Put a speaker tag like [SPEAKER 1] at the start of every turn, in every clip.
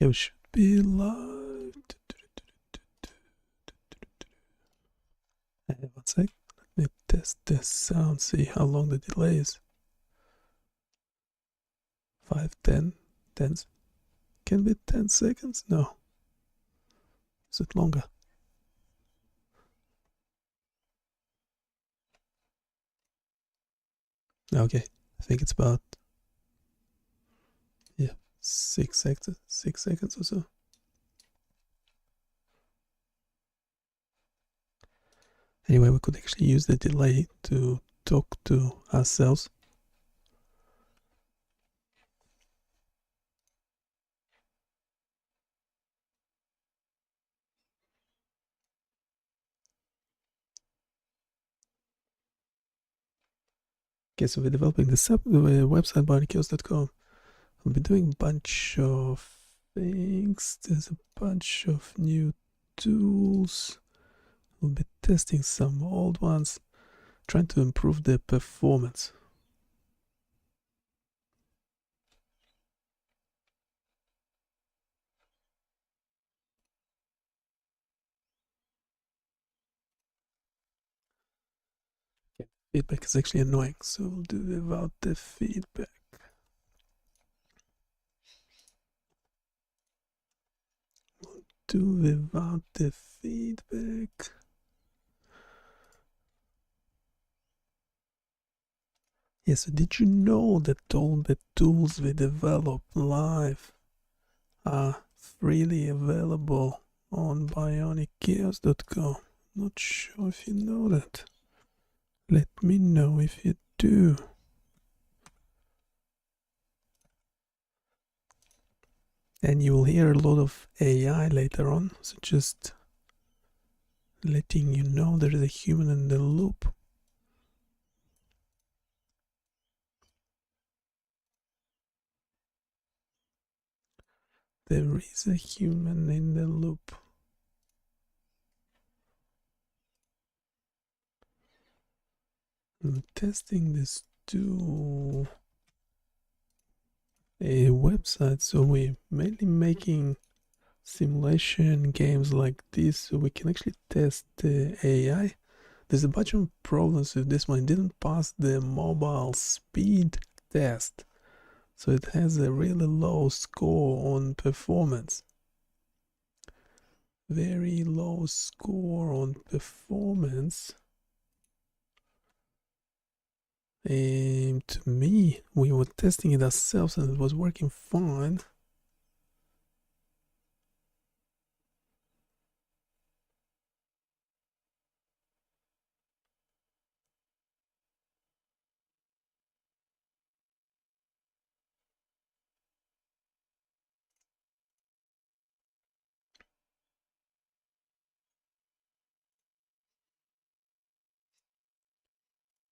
[SPEAKER 1] Yeah, we should be live. One sec. Let me test the sound, see how long the delay is. 5, 10, 10. Can be 10 seconds? No. Is it longer? Okay, I think it's about 6 seconds, 6 seconds or so. Anyway, we could actually use the delay to talk to ourselves. Okay, so we're developing the website BioniChaos.com. We'll be doing a bunch of things. There's a bunch of new tools. We'll be testing some old ones, trying to improve the performance. Okay. Feedback is actually annoying, so we'll do without the feedback. We'll do without the feedback. Yeah, so did you know that all the tools we develop live are freely available on BioniChaos.com? Not sure if you know that. Let me know if you do. And you will hear a lot of AI later on, so just letting you know there is a human in the loop. There is a human in the loop. I'm testing this to a website, so we're mainly making simulation games like this so we can actually test the AI. There's a bunch of problems with this one. It didn't pass the mobile speed test, so it has a really low score on performance. Very low score on performance. And to me, we were testing it ourselves and it was working fine.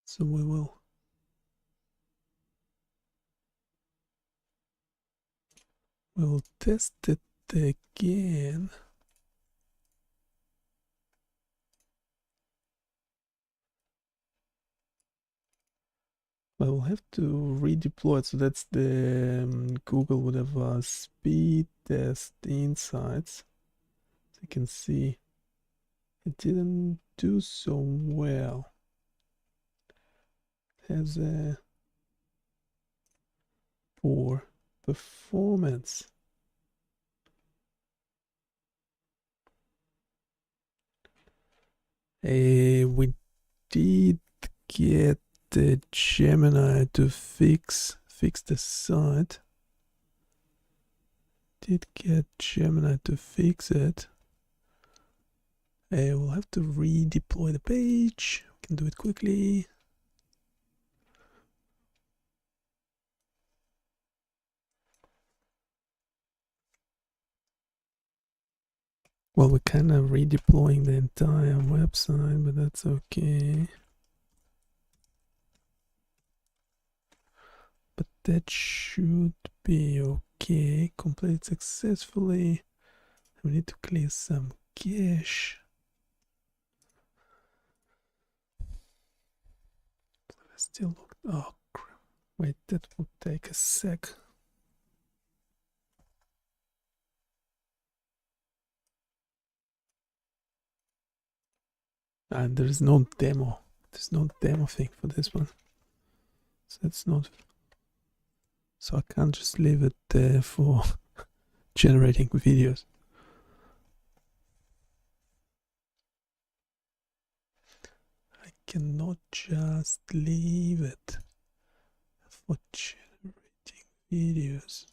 [SPEAKER 1] So we will test it again. I will have to redeploy it. So that's the Google whatever speed test insights. So you can see it didn't do so well. It has a poor performance. We did get the Gemini to fix the site. Did get Gemini to fix it. We'll have to redeploy the page. We can do it quickly. Well, we're kind of redeploying the entire website, but that's okay. But that should be okay. Completed successfully. We need to clear some cache. Still look. Oh crap. Wait, that will take a sec. And there is no demo. There's no demo thing for this one. So it's not. So I can't just leave it there for generating videos. I cannot just leave it for generating videos.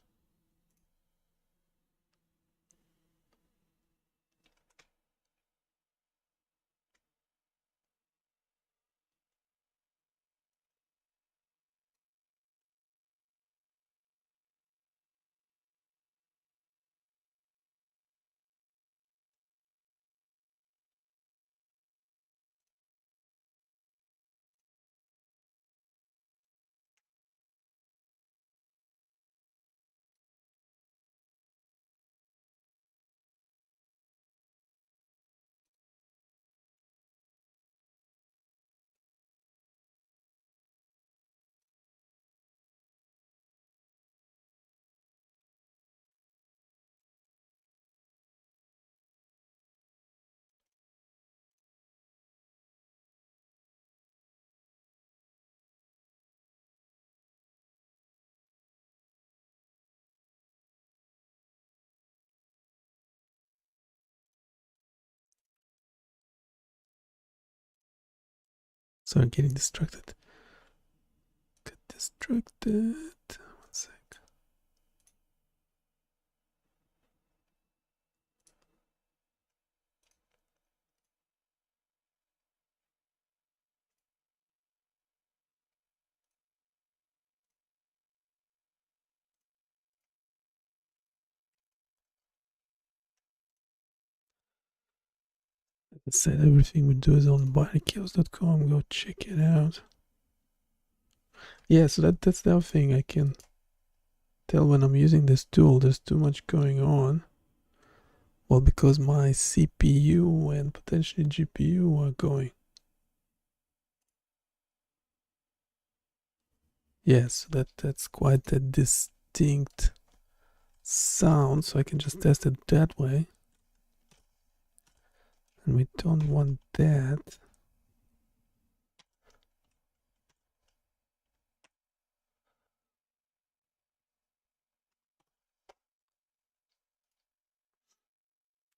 [SPEAKER 1] So I'm getting distracted. Get distracted. 1 sec. I said everything we do is on BioniChaos.com. Go check it out. Yeah, so that's the other thing. I can tell when I'm using this tool there's too much going on. Well, because my CPU and potentially GPU are going. Yes, that's quite a distinct sound, so I can just test it that way. And we don't want that.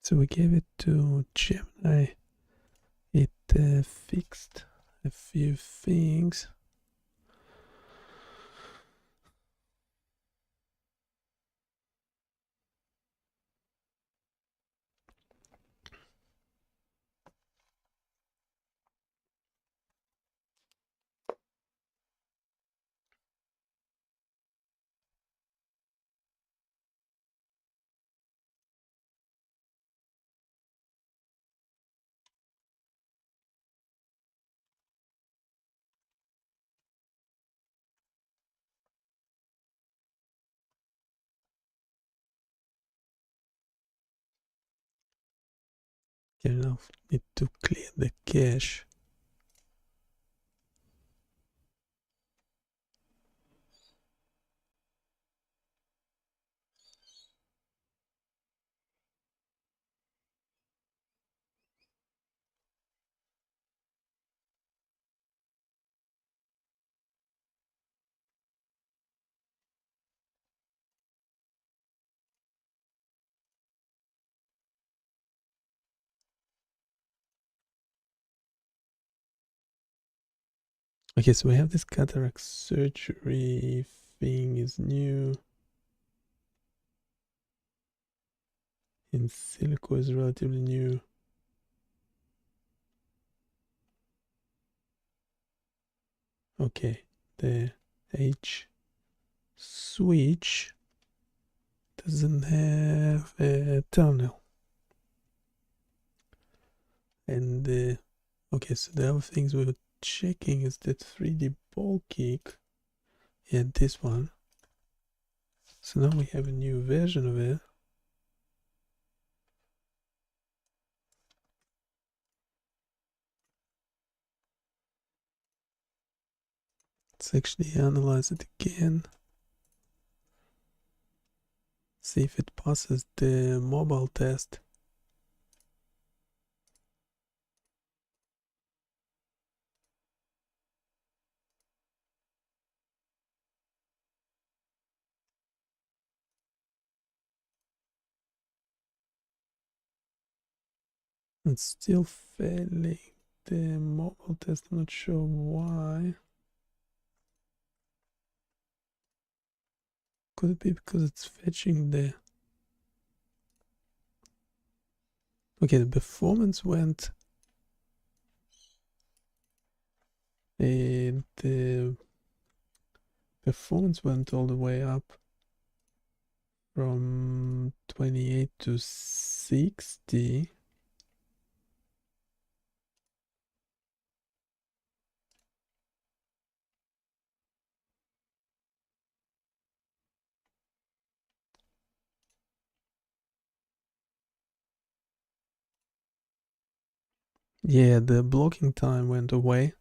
[SPEAKER 1] So we gave it to Gemini. It fixed a few things. Okay, now need to clear the cache. Okay, so we have this cataract surgery thing is new. In silico is relatively new. Okay, the H switch doesn't have a tunnel. And okay, so the other things we were checking is that 3D ball kick. Yeah, this one. So now we have a new version of it. Let's actually analyze it again. See if it passes the mobile test. It's still failing the mobile test. I'm not sure why. Could it be because it's fetching the... Okay, the performance went... the performance went all the way up from 28 to 60. Yeah, the blocking time went away.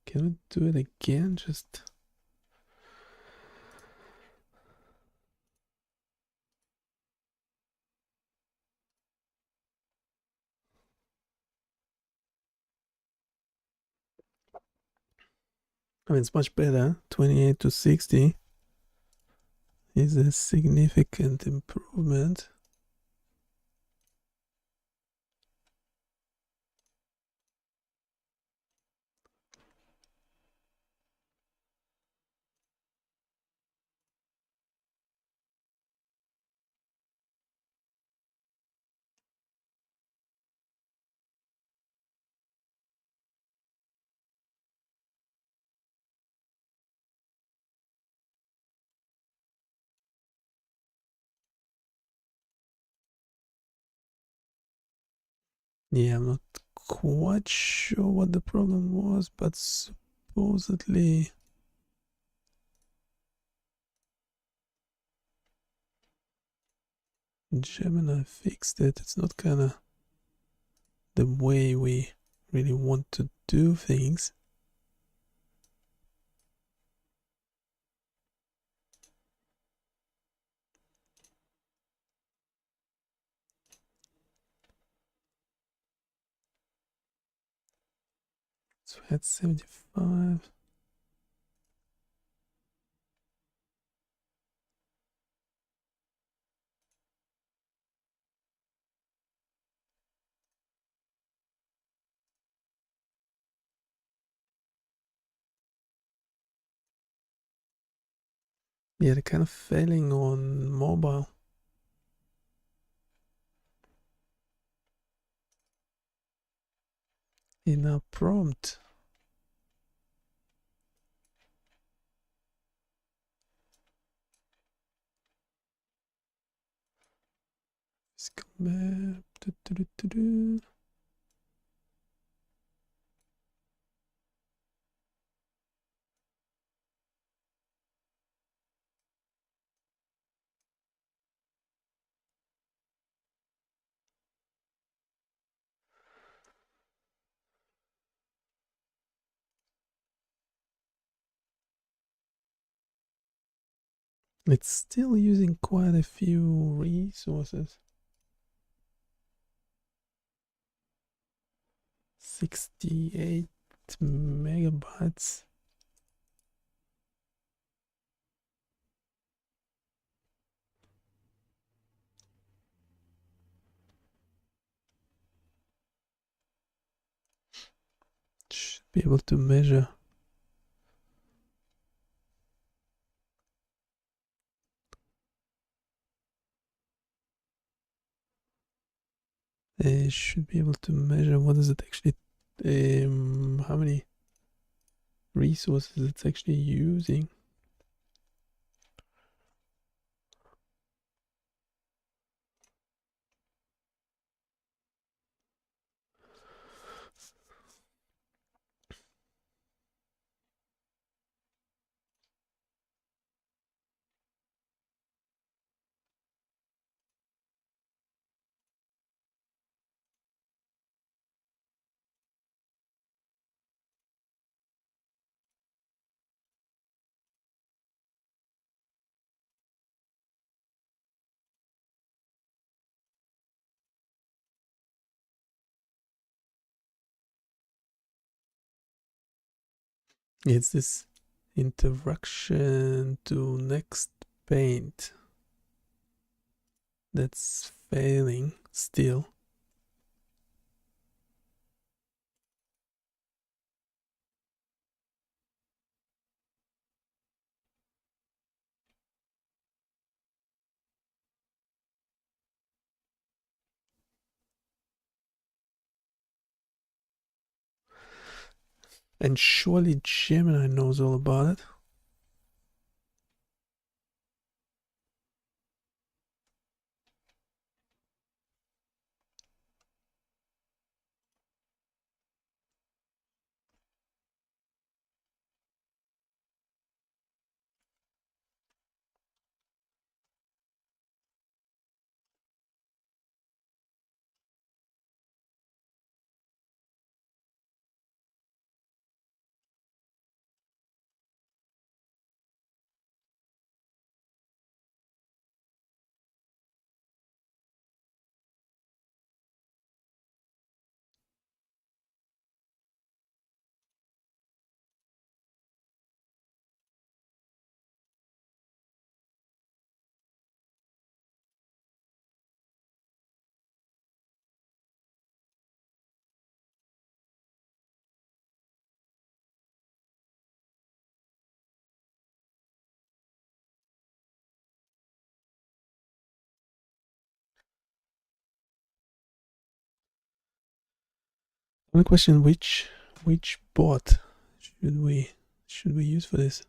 [SPEAKER 1] Can we do it again? Just... I mean, it's much better. 28 to 60 is a significant improvement. Yeah, I'm not quite sure what the problem was, but supposedly Gemini fixed it. It's not kinda the way we really want to do things. So we had 75. Yeah, they're kind of failing on mobile. In our prompt. Let's go back. It's still using quite a few resources. 68 megabytes. Should be able to measure. Should be able to measure what is it actually, how many resources it's actually using. It's this interaction to next paint that's failing still. And surely Gemini knows all about it. One question: which bot should we use for this?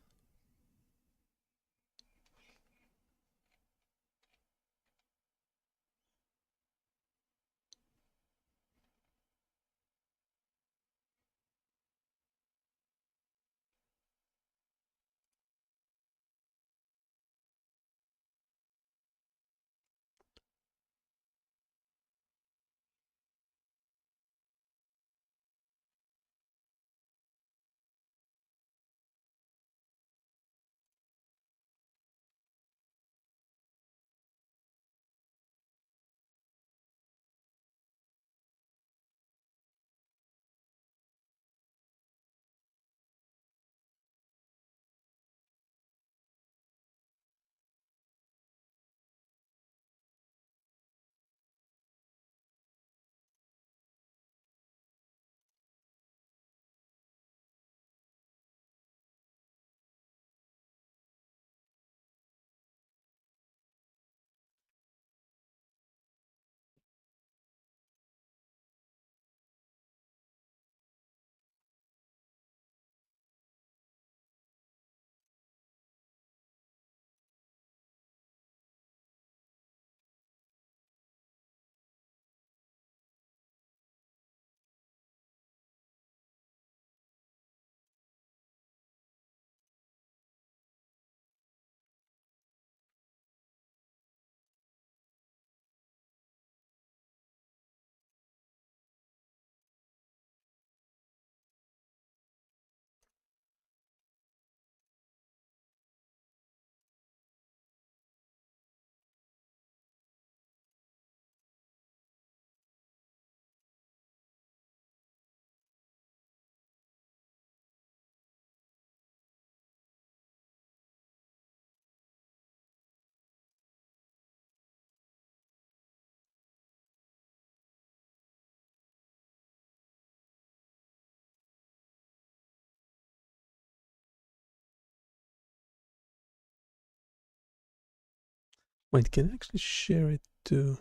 [SPEAKER 1] Wait, can I actually share it to?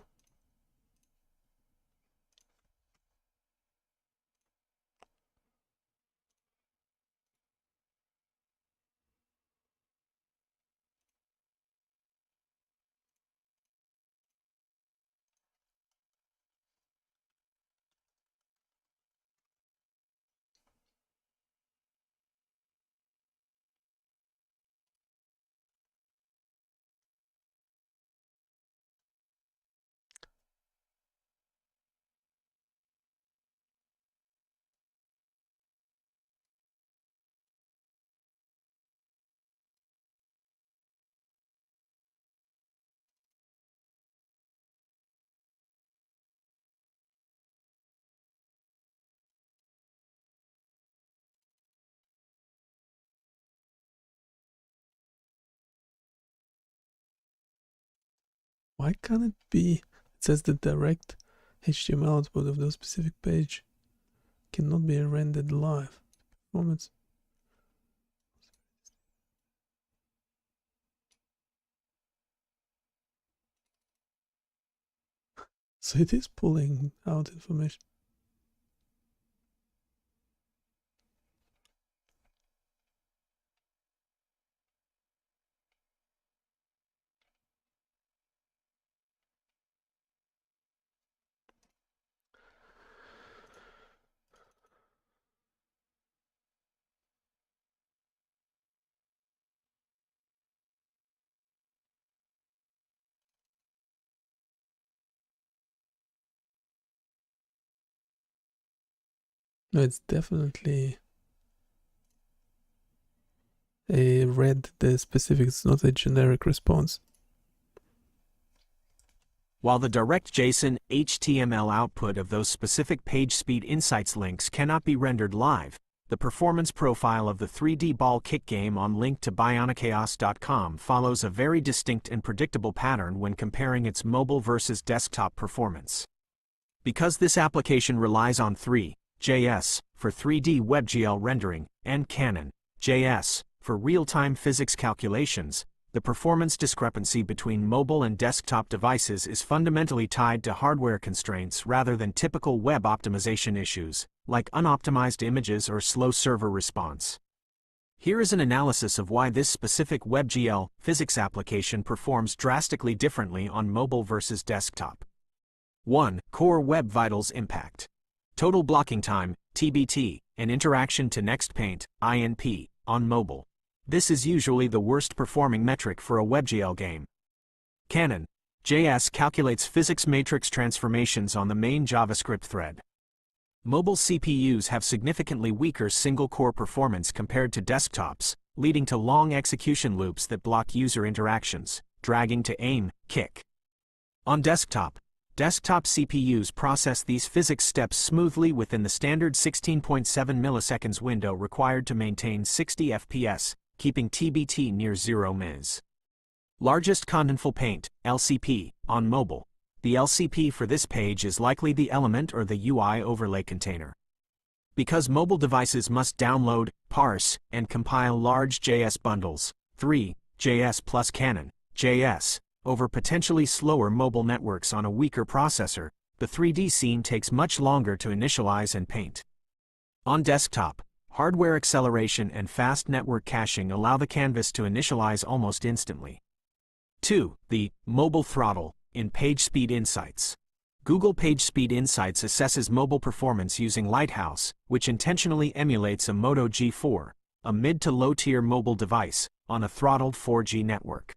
[SPEAKER 1] Why can't it be It says the direct HTML output of those specific page cannot be rendered live. Performance. So it is pulling out information. No, it's definitely a read the specific, it's not a generic response.
[SPEAKER 2] While the direct JSON HTML output of those specific page speed insights links cannot be rendered live, the performance profile of the 3D ball kick game on link to BioniChaos.com follows a very distinct and predictable pattern when comparing its mobile versus desktop performance. Because this application relies on 3.js for 3D WebGL rendering and Canon.js for real-time physics calculations, the performance discrepancy between mobile and desktop devices is fundamentally tied to hardware constraints rather than typical web optimization issues, like unoptimized images or slow server response. Here is an analysis of why this specific WebGL physics application performs drastically differently on mobile versus desktop. 1. Core Web Vitals impact. Total blocking time, TBT, and interaction to next paint, INP, on mobile. This is usually the worst performing metric for a WebGL game. Canon.js calculates physics matrix transformations on the main JavaScript thread. Mobile CPUs have significantly weaker single-core performance compared to desktops, leading to long execution loops that block user interactions, dragging to aim, kick. On desktop CPUs process these physics steps smoothly within the standard 16.7 milliseconds window required to maintain 60 FPS, keeping TBT near 0 ms. Largest contentful paint, LCP, on mobile. The LCP for this page is likely the element or the UI overlay container. Because mobile devices must download, parse, and compile large JS bundles, 3.js plus Canon.js, over potentially slower mobile networks on a weaker processor, the 3D scene takes much longer to initialize and paint. On desktop, hardware acceleration and fast network caching allow the canvas to initialize almost instantly. 2. The mobile throttle in PageSpeed Insights. Google PageSpeed Insights assesses mobile performance using Lighthouse, which intentionally emulates a Moto G4, a mid to low-tier mobile device, on a throttled 4G network.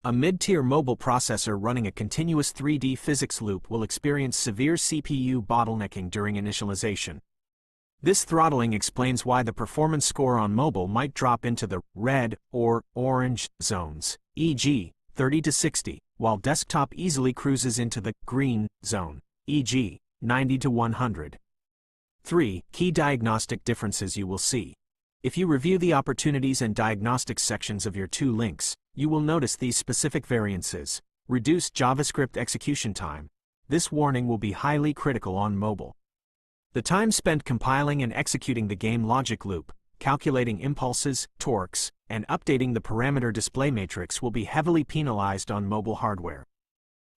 [SPEAKER 2] A mid-tier mobile processor running a continuous 3D physics loop will experience severe CPU bottlenecking during initialization. This throttling explains why the performance score on mobile might drop into the red or orange zones, e.g., 30 to 60, while desktop easily cruises into the green zone, e.g., 90 to 100. 3. Key diagnostic differences you will see. If you review the opportunities and diagnostics sections of your two links, you will notice these specific variances. Reduced JavaScript execution time. This warning will be highly critical on mobile. The time spent compiling and executing the game logic loop, calculating impulses, torques, and updating the parameter display matrix will be heavily penalized on mobile hardware.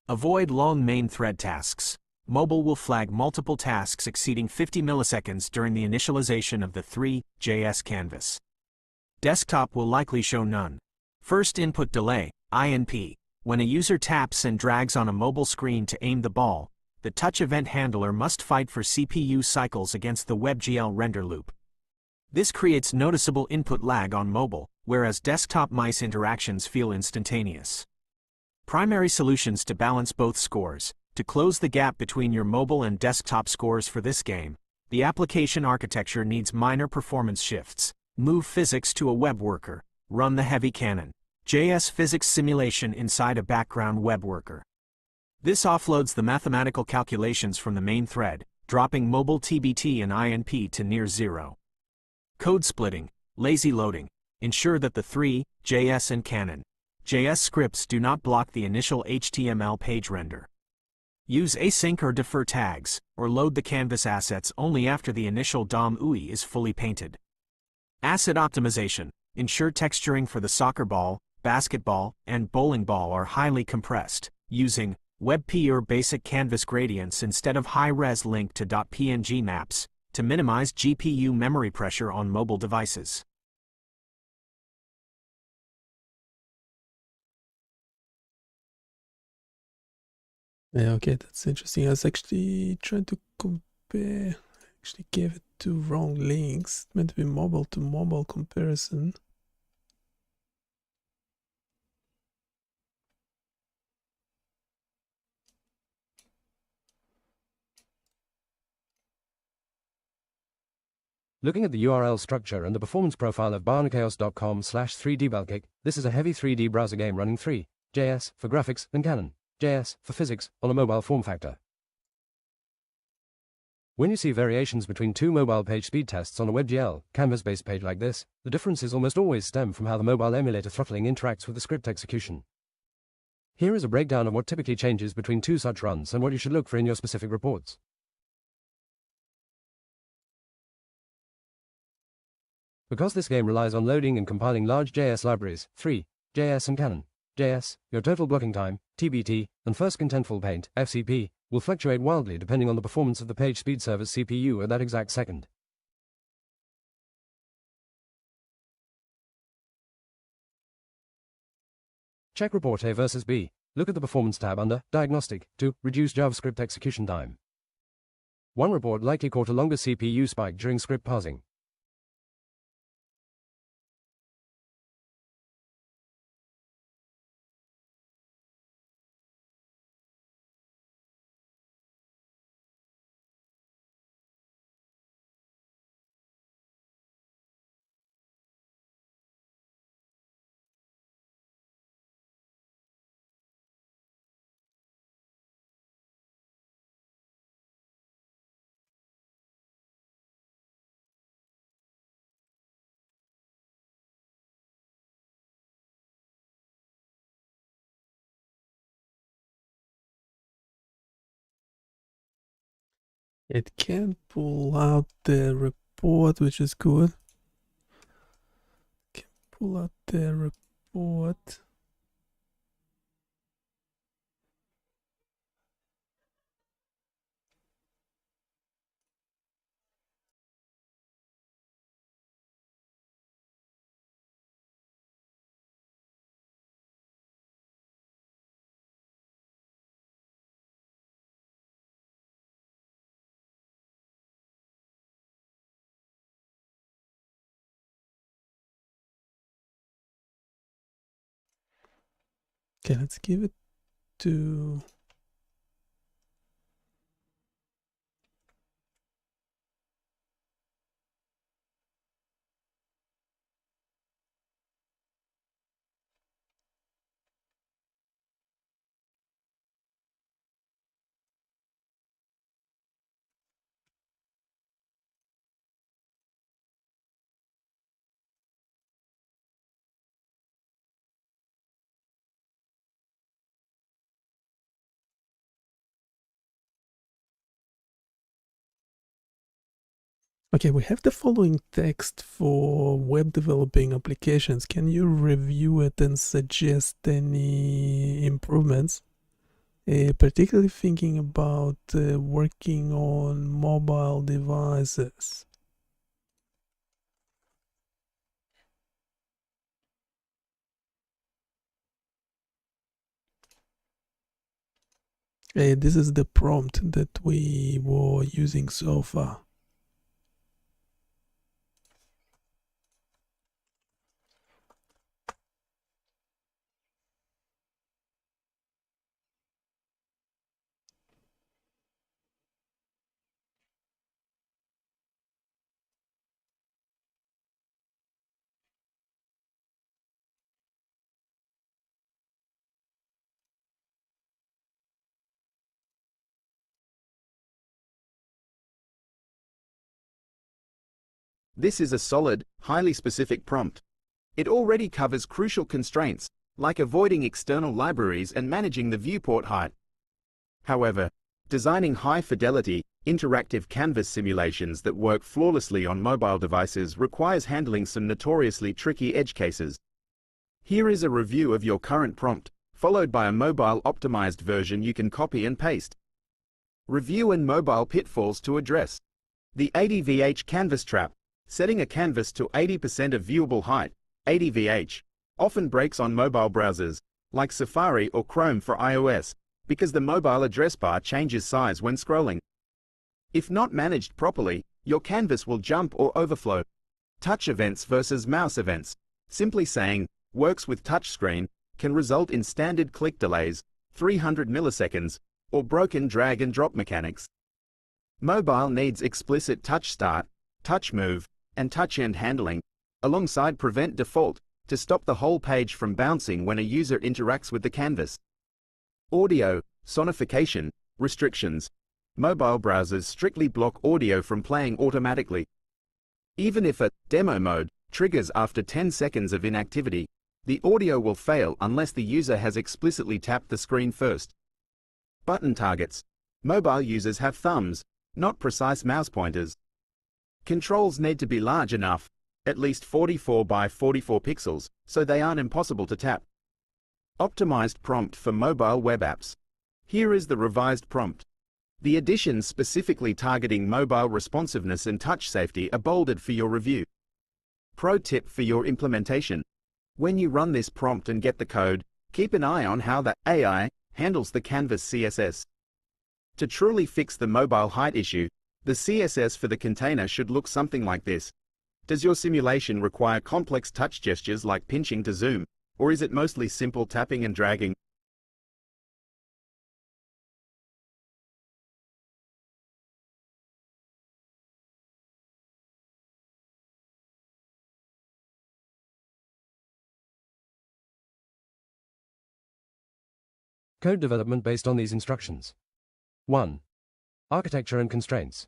[SPEAKER 2] Avoid long main thread tasks. Mobile will flag multiple tasks exceeding 50 milliseconds during the initialization of the 3.js canvas. Desktop will likely show none. First input delay, INP. When a user taps and drags on a mobile screen to aim the ball, the touch event handler must fight for CPU cycles against the WebGL render loop. This creates noticeable input lag on mobile, whereas desktop mice interactions feel instantaneous. Primary solutions to balance both scores. To close the gap between your mobile and desktop scores for this game, the application architecture needs minor performance shifts. Move physics to a web worker. Run the heavy Canon.js physics simulation inside a background web worker. This offloads the mathematical calculations from the main thread, dropping mobile TBT and INP to near 0. Code splitting, lazy loading. Ensure that the 3.js and Canon.js scripts do not block the initial HTML page render. Use async or defer tags, or load the canvas assets only after the initial DOM UI is fully painted. Asset optimization. Ensure texturing for the soccer ball, basketball, and bowling ball are highly compressed, using WebP or basic canvas gradients instead of high-res link to .png maps, to minimize GPU memory pressure on mobile devices.
[SPEAKER 1] Yeah, okay, that's interesting. I was actually trying to compare, actually gave it two wrong links. It's meant to be mobile to mobile comparison.
[SPEAKER 3] Looking at the URL structure and the performance profile of BioniChaos.com/3dBalkic, this is a heavy 3D browser game running 3.js for graphics and Canon.js for physics on a mobile form factor. When you see variations between two mobile page speed tests on a WebGL, canvas-based page like this, the differences almost always stem from how the mobile emulator throttling interacts with the script execution. Here is a breakdown of what typically changes between two such runs and what you should look for in your specific reports. Because this game relies on loading and compiling large JS libraries, 3.js and Canon.js, your total blocking time, TBT, and first contentful paint, FCP, will fluctuate wildly depending on the performance of the page speed server's CPU at that exact second. Check report A versus B. Look at the Performance tab under Diagnostic to reduce JavaScript execution time. One report likely caught a longer CPU spike during script parsing.
[SPEAKER 1] It can pull out the report, which is good. Can pull out the report. Okay, let's give it to... Okay, we have the following text for web developing applications. Can you review it and suggest any improvements? Particularly thinking about working on mobile devices. This is the prompt that we were using so far.
[SPEAKER 4] This is a solid, highly specific prompt. It already covers crucial constraints, like avoiding external libraries and managing the viewport height. However, designing high-fidelity, interactive canvas simulations that work flawlessly on mobile devices requires handling some notoriously tricky edge cases. Here is a review of your current prompt, followed by a mobile-optimized version you can copy and paste. Review and mobile pitfalls to address. The 80VH canvas trap. Setting a canvas to 80% of viewable height, 80VH, often breaks on mobile browsers, like Safari or Chrome for iOS, because the mobile address bar changes size when scrolling. If not managed properly, your canvas will jump or overflow. Touch events versus mouse events. Simply saying, works with touchscreen, can result in standard click delays, 300 milliseconds, or broken drag and drop mechanics. Mobile needs explicit touch start, touch move, and touch end handling, alongside prevent default, to stop the whole page from bouncing when a user interacts with the canvas. Audio, sonification, restrictions. Mobile browsers strictly block audio from playing automatically. Even if a demo mode triggers after 10 seconds of inactivity, the audio will fail unless the user has explicitly tapped the screen first. Button targets. Mobile users have thumbs, not precise mouse pointers. Controls need to be large enough, at least 44 by 44 pixels, so they aren't impossible to tap. Optimized prompt for mobile web apps. Here is the revised prompt. The additions specifically targeting mobile responsiveness and touch safety are bolded for your review. Pro tip for your implementation. When you run this prompt and get the code, keep an eye on how the AI handles the canvas CSS. To truly fix the mobile height issue, the CSS for the container should look something like this. Does your simulation require complex touch gestures like pinching to zoom, or is it mostly simple tapping and dragging?
[SPEAKER 3] Code development based on these instructions. 1. Architecture and constraints.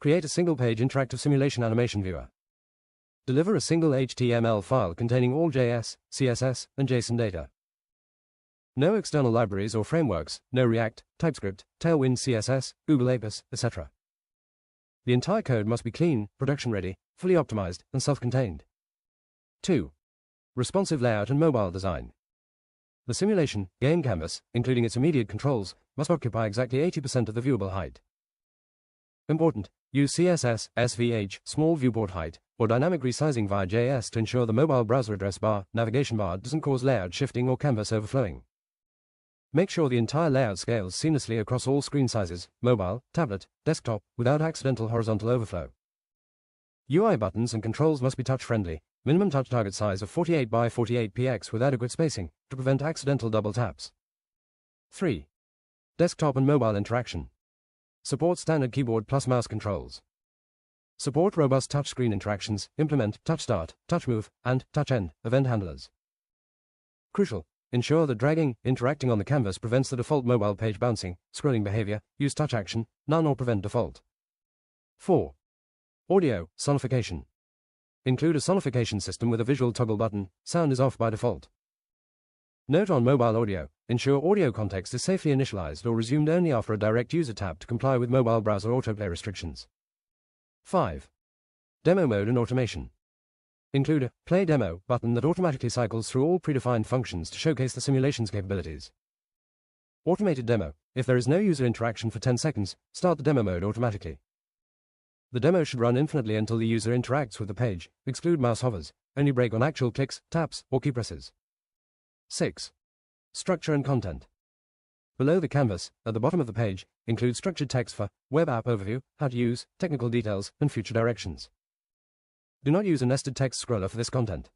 [SPEAKER 3] Create a single-page interactive simulation animation viewer. Deliver a single HTML file containing all JS, CSS, and JSON data. No external libraries or frameworks, no React, TypeScript, Tailwind CSS, Google Apis, etc. The entire code must be clean, production-ready, fully optimized, and self-contained. 2. Responsive layout and mobile design. The simulation, game canvas, including its immediate controls, must occupy exactly 80% of the viewable height. Important: use CSS, SVH, small viewport height, or dynamic resizing via JS to ensure the mobile browser address bar, navigation bar doesn't cause layout shifting or canvas overflowing. Make sure the entire layout scales seamlessly across all screen sizes, mobile, tablet, desktop, without accidental horizontal overflow. UI buttons and controls must be touch-friendly. Minimum touch target size of 48 by 48 px with adequate spacing to prevent accidental double taps. 3. Desktop and mobile interaction. Support standard keyboard plus mouse controls. Support robust touchscreen interactions, implement touch start, touch move, and touch end event handlers. Crucial: ensure that dragging, interacting on the canvas prevents the default mobile page bouncing, scrolling behavior, use touch action, none or prevent default. 4. Audio, sonification. Include a sonification system with a visual toggle button, sound is off by default. Note on mobile audio, ensure audio context is safely initialized or resumed only after a direct user tap to comply with mobile browser autoplay restrictions. 5. Demo mode and automation. Include a Play Demo button that automatically cycles through all predefined functions to showcase the simulation's capabilities. Automated demo. If there is no user interaction for 10 seconds, start the demo mode automatically. The demo should run infinitely until the user interacts with the page, exclude mouse hovers, only break on actual clicks, taps, or key presses. 6. Structure and content. Below the canvas, at the bottom of the page, include structured text for Web App Overview, How to Use, Technical Details, and Future Directions. Do not use a nested text scroller for this content.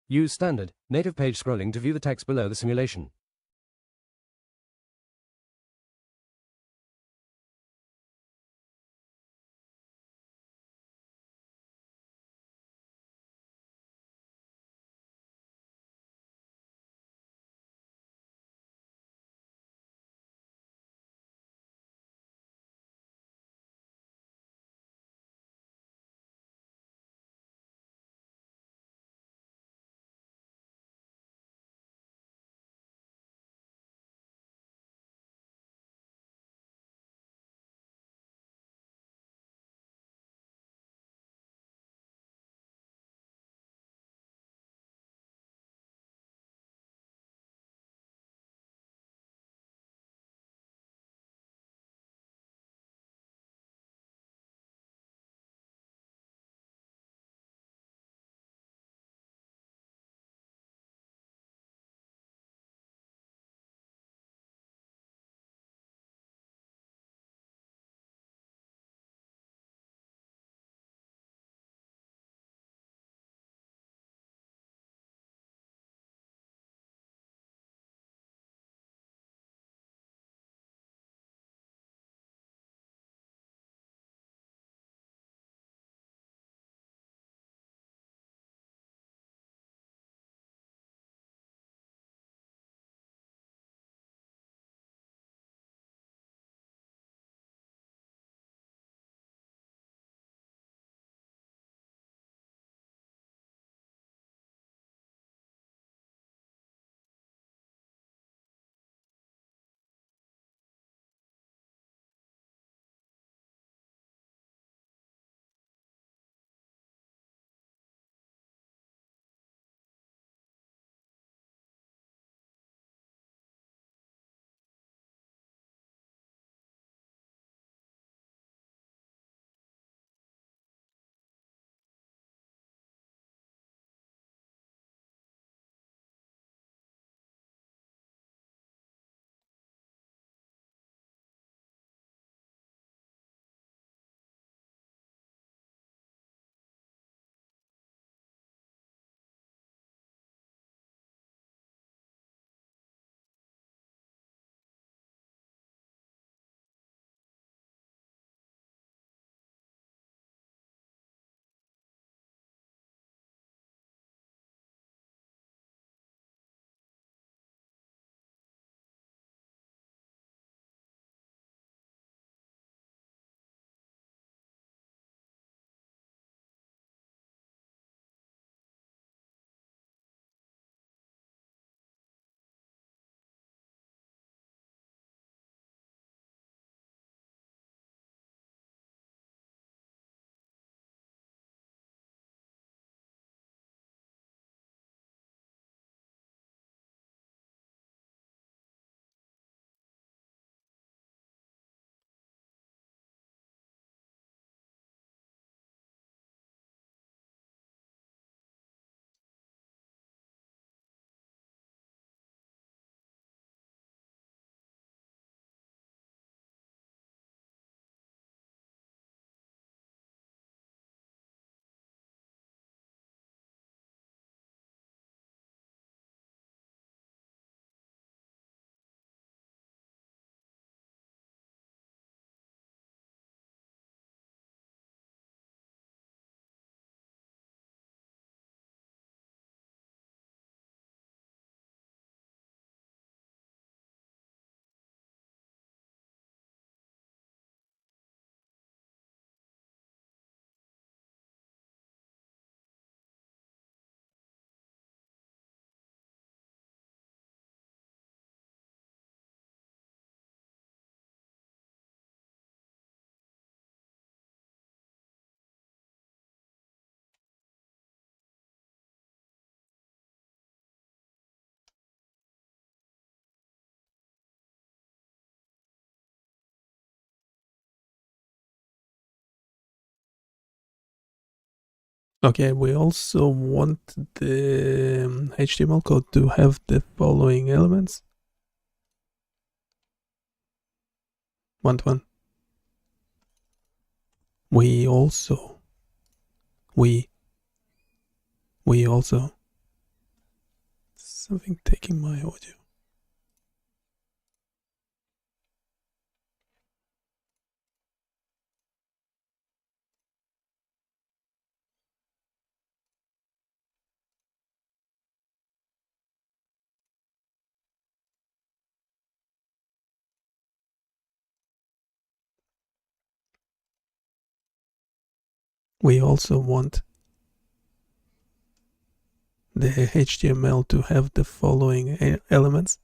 [SPEAKER 3] Use standard, native page scrolling to view the text below the simulation.
[SPEAKER 1] Okay, we also want the HTML code to have the following elements. One. We also something taking my audio. We also want the HTML to have the following elements.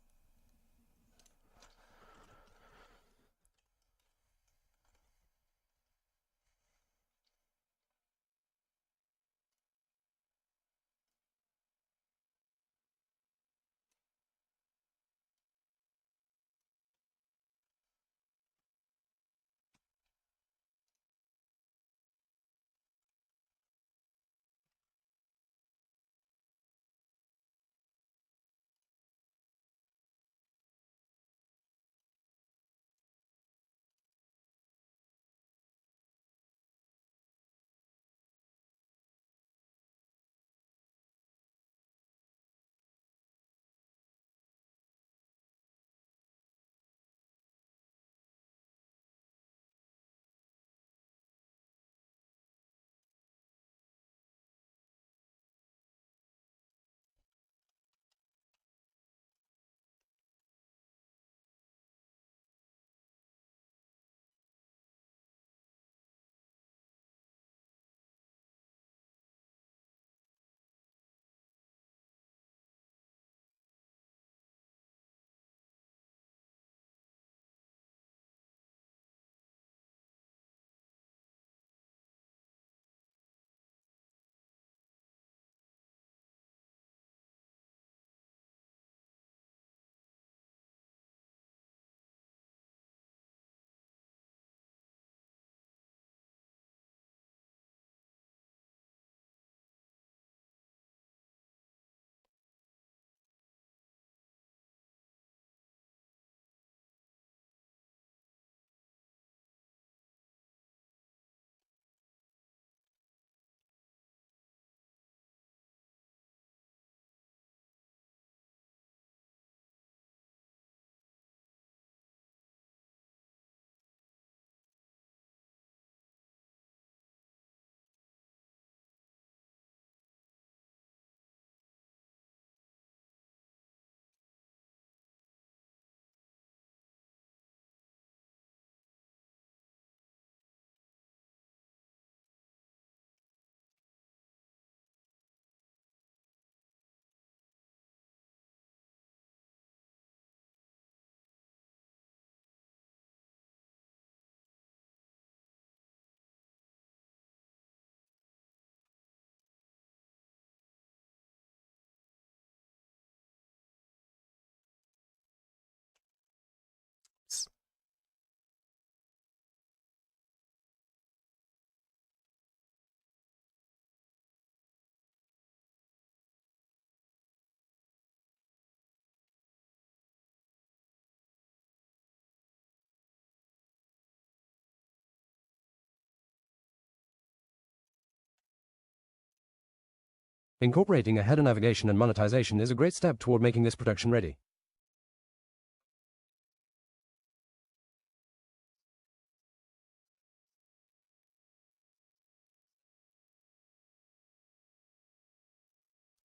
[SPEAKER 3] Incorporating a header navigation and monetization is a great step toward making this production ready.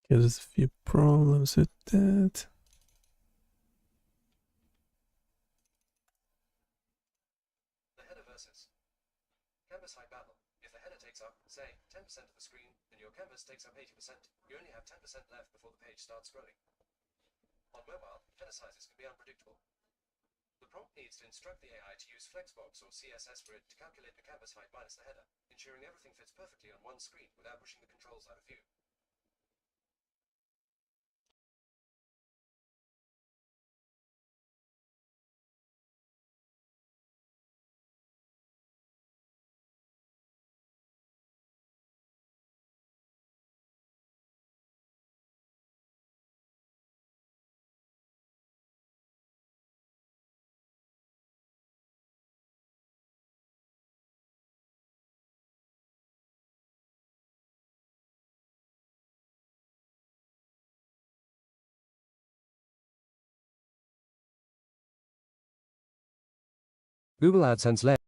[SPEAKER 1] There's a few problems with that.
[SPEAKER 3] The header versus canvas height battle. If the header takes up, say, 10% of the screen, and your canvas takes up 80%, you only have 10% left before the page starts scrolling. On mobile, header sizes can be unpredictable. The prompt needs to instruct the AI to use Flexbox or CSS Grid to calculate the canvas height minus the header, ensuring everything fits perfectly on one screen without pushing the controls out of view. Google AdSense layer.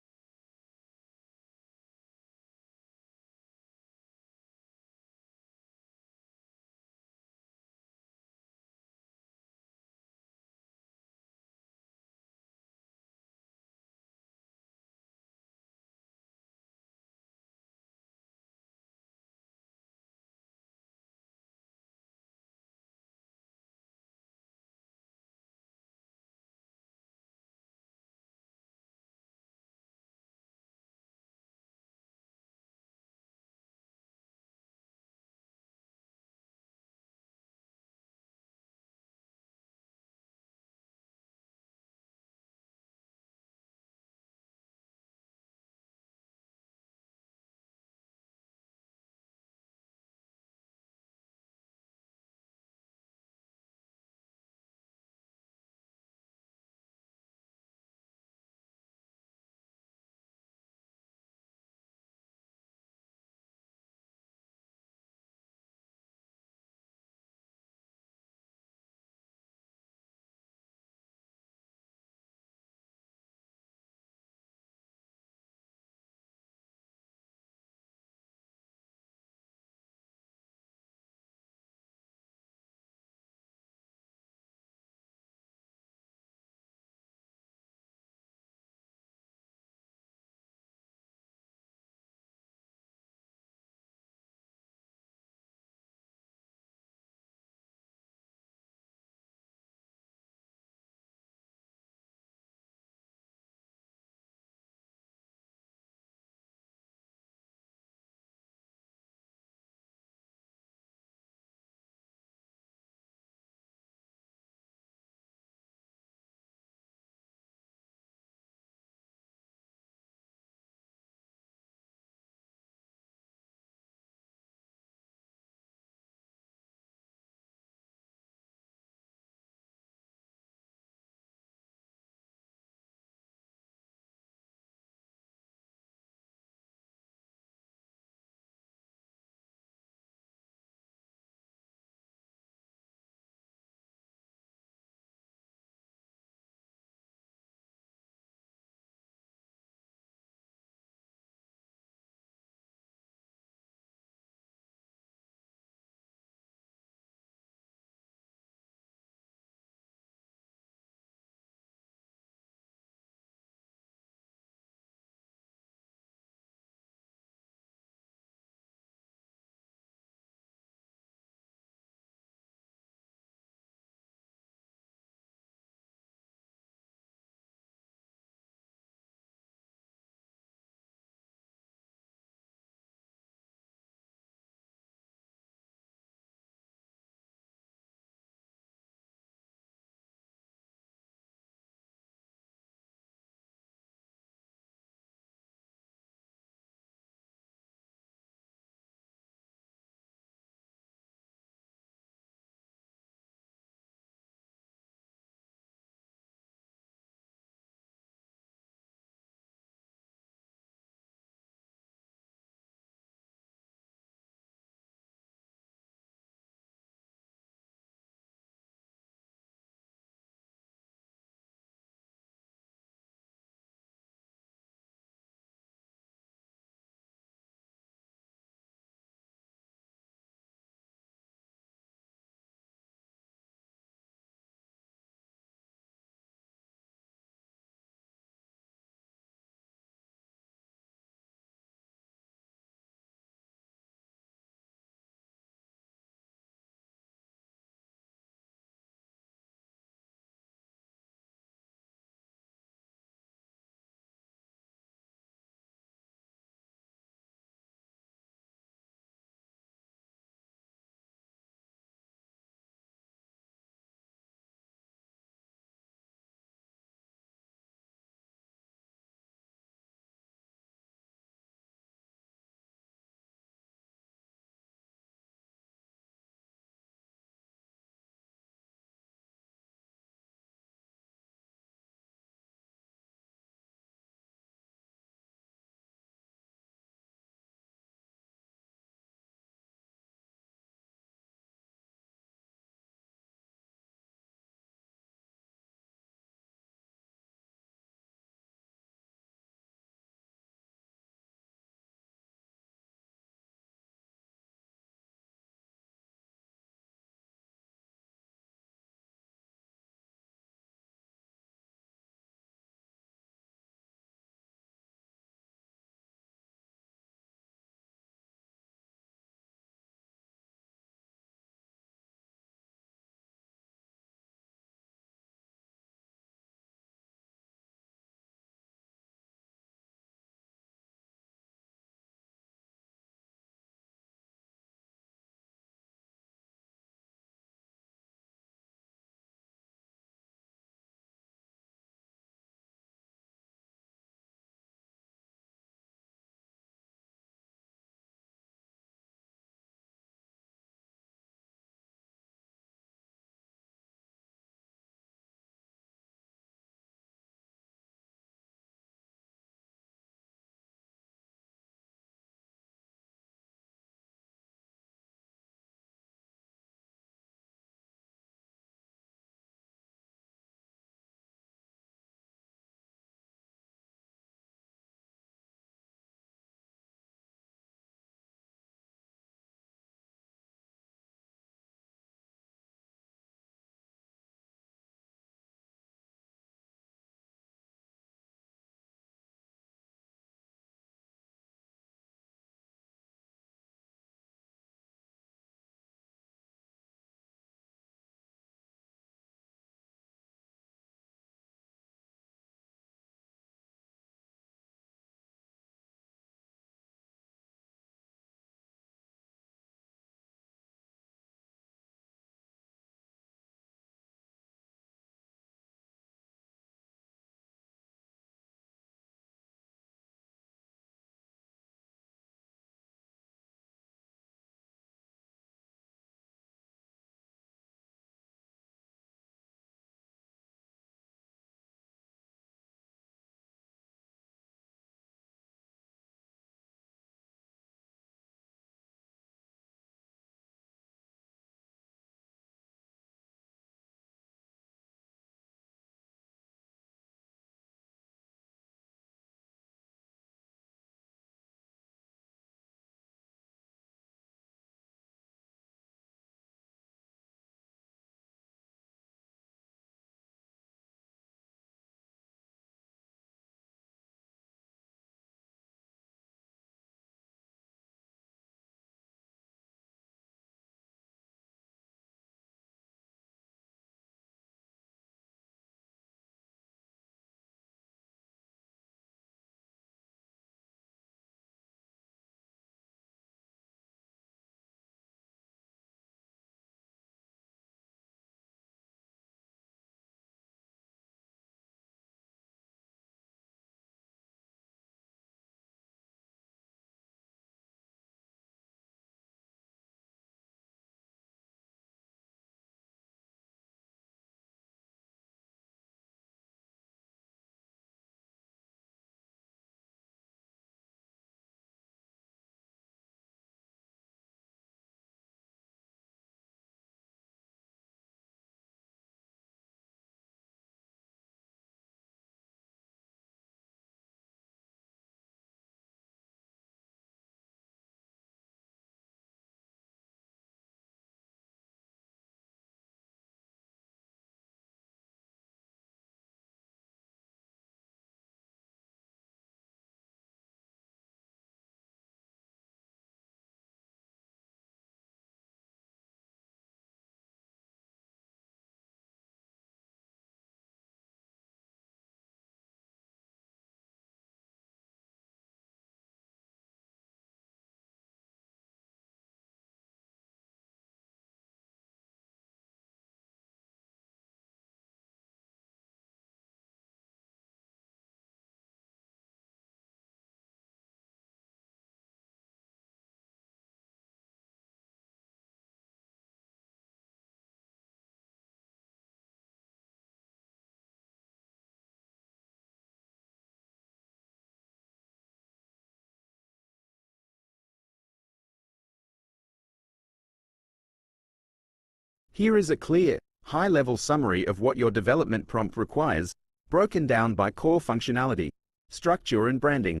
[SPEAKER 4] Here is a clear, high-level summary of what your development prompt requires, broken down by core functionality, structure and branding.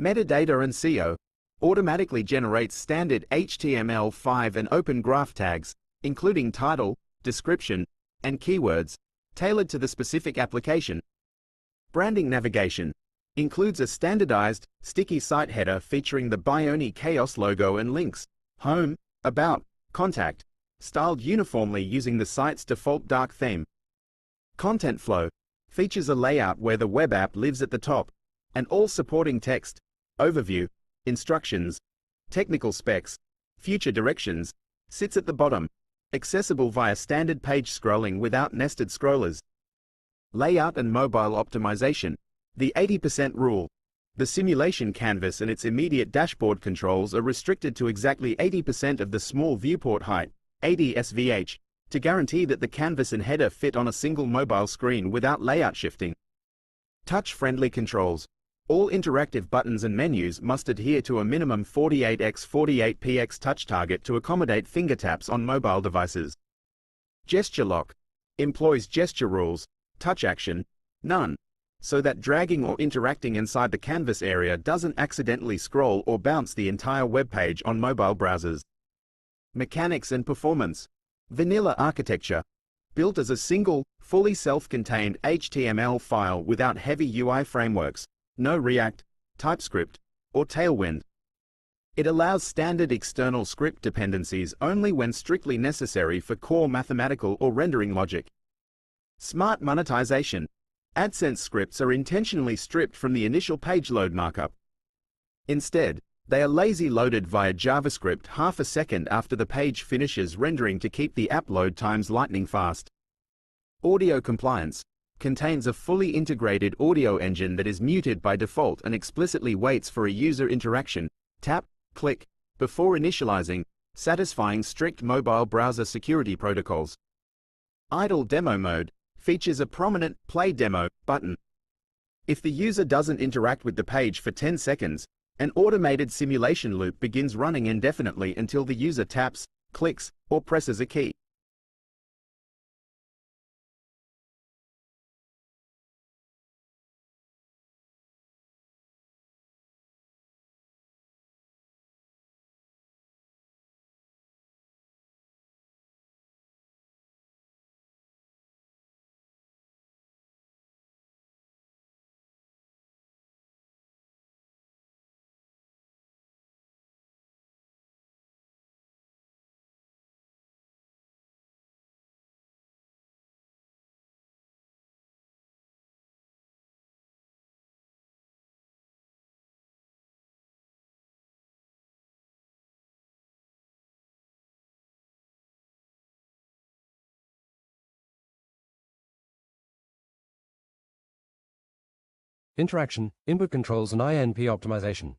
[SPEAKER 4] Metadata and SEO automatically generates standard HTML5 and open graph tags, including title, description, and keywords, tailored to the specific application. Branding navigation includes a standardized, sticky site header featuring the BioniChaos logo and links, home, about, contact, styled uniformly using the site's default dark theme. Content flow features a layout where the web app lives at the top, and all supporting text, overview, instructions, technical specs, future directions, sits at the bottom, accessible via standard page scrolling without nested scrollers. Layout and mobile optimization, the 80% rule. The simulation canvas and its immediate dashboard controls are restricted to exactly 80% of the small viewport height, 80 SVH, to guarantee that the canvas and header fit on a single mobile screen without layout shifting. Touch-friendly controls. All interactive buttons and menus must adhere to a minimum 48x48px touch target to accommodate finger taps on mobile devices. Gesture lock employs gesture rules, touch action, none, so that dragging or interacting inside the canvas area doesn't accidentally scroll or bounce the entire web page on mobile browsers. Mechanics and performance. Vanilla architecture, built as a single, fully self-contained HTML file without heavy UI frameworks, no React, TypeScript, or Tailwind. It allows standard external script dependencies only when strictly necessary for core mathematical or rendering logic. Smart monetization. AdSense scripts are intentionally stripped from the initial page load markup. Instead, they are lazy loaded via JavaScript half a second after the page finishes rendering to keep the app load times lightning fast. Audio compliance contains a fully integrated audio engine that is muted by default and explicitly waits for a user interaction, tap, click, before initializing, satisfying strict mobile browser security protocols. Idle demo mode features a prominent Play Demo button. If the user doesn't interact with the page for 10 seconds, an automated simulation loop begins running indefinitely until the user taps, clicks, or presses a key.
[SPEAKER 3] Interaction, input controls and INP optimization.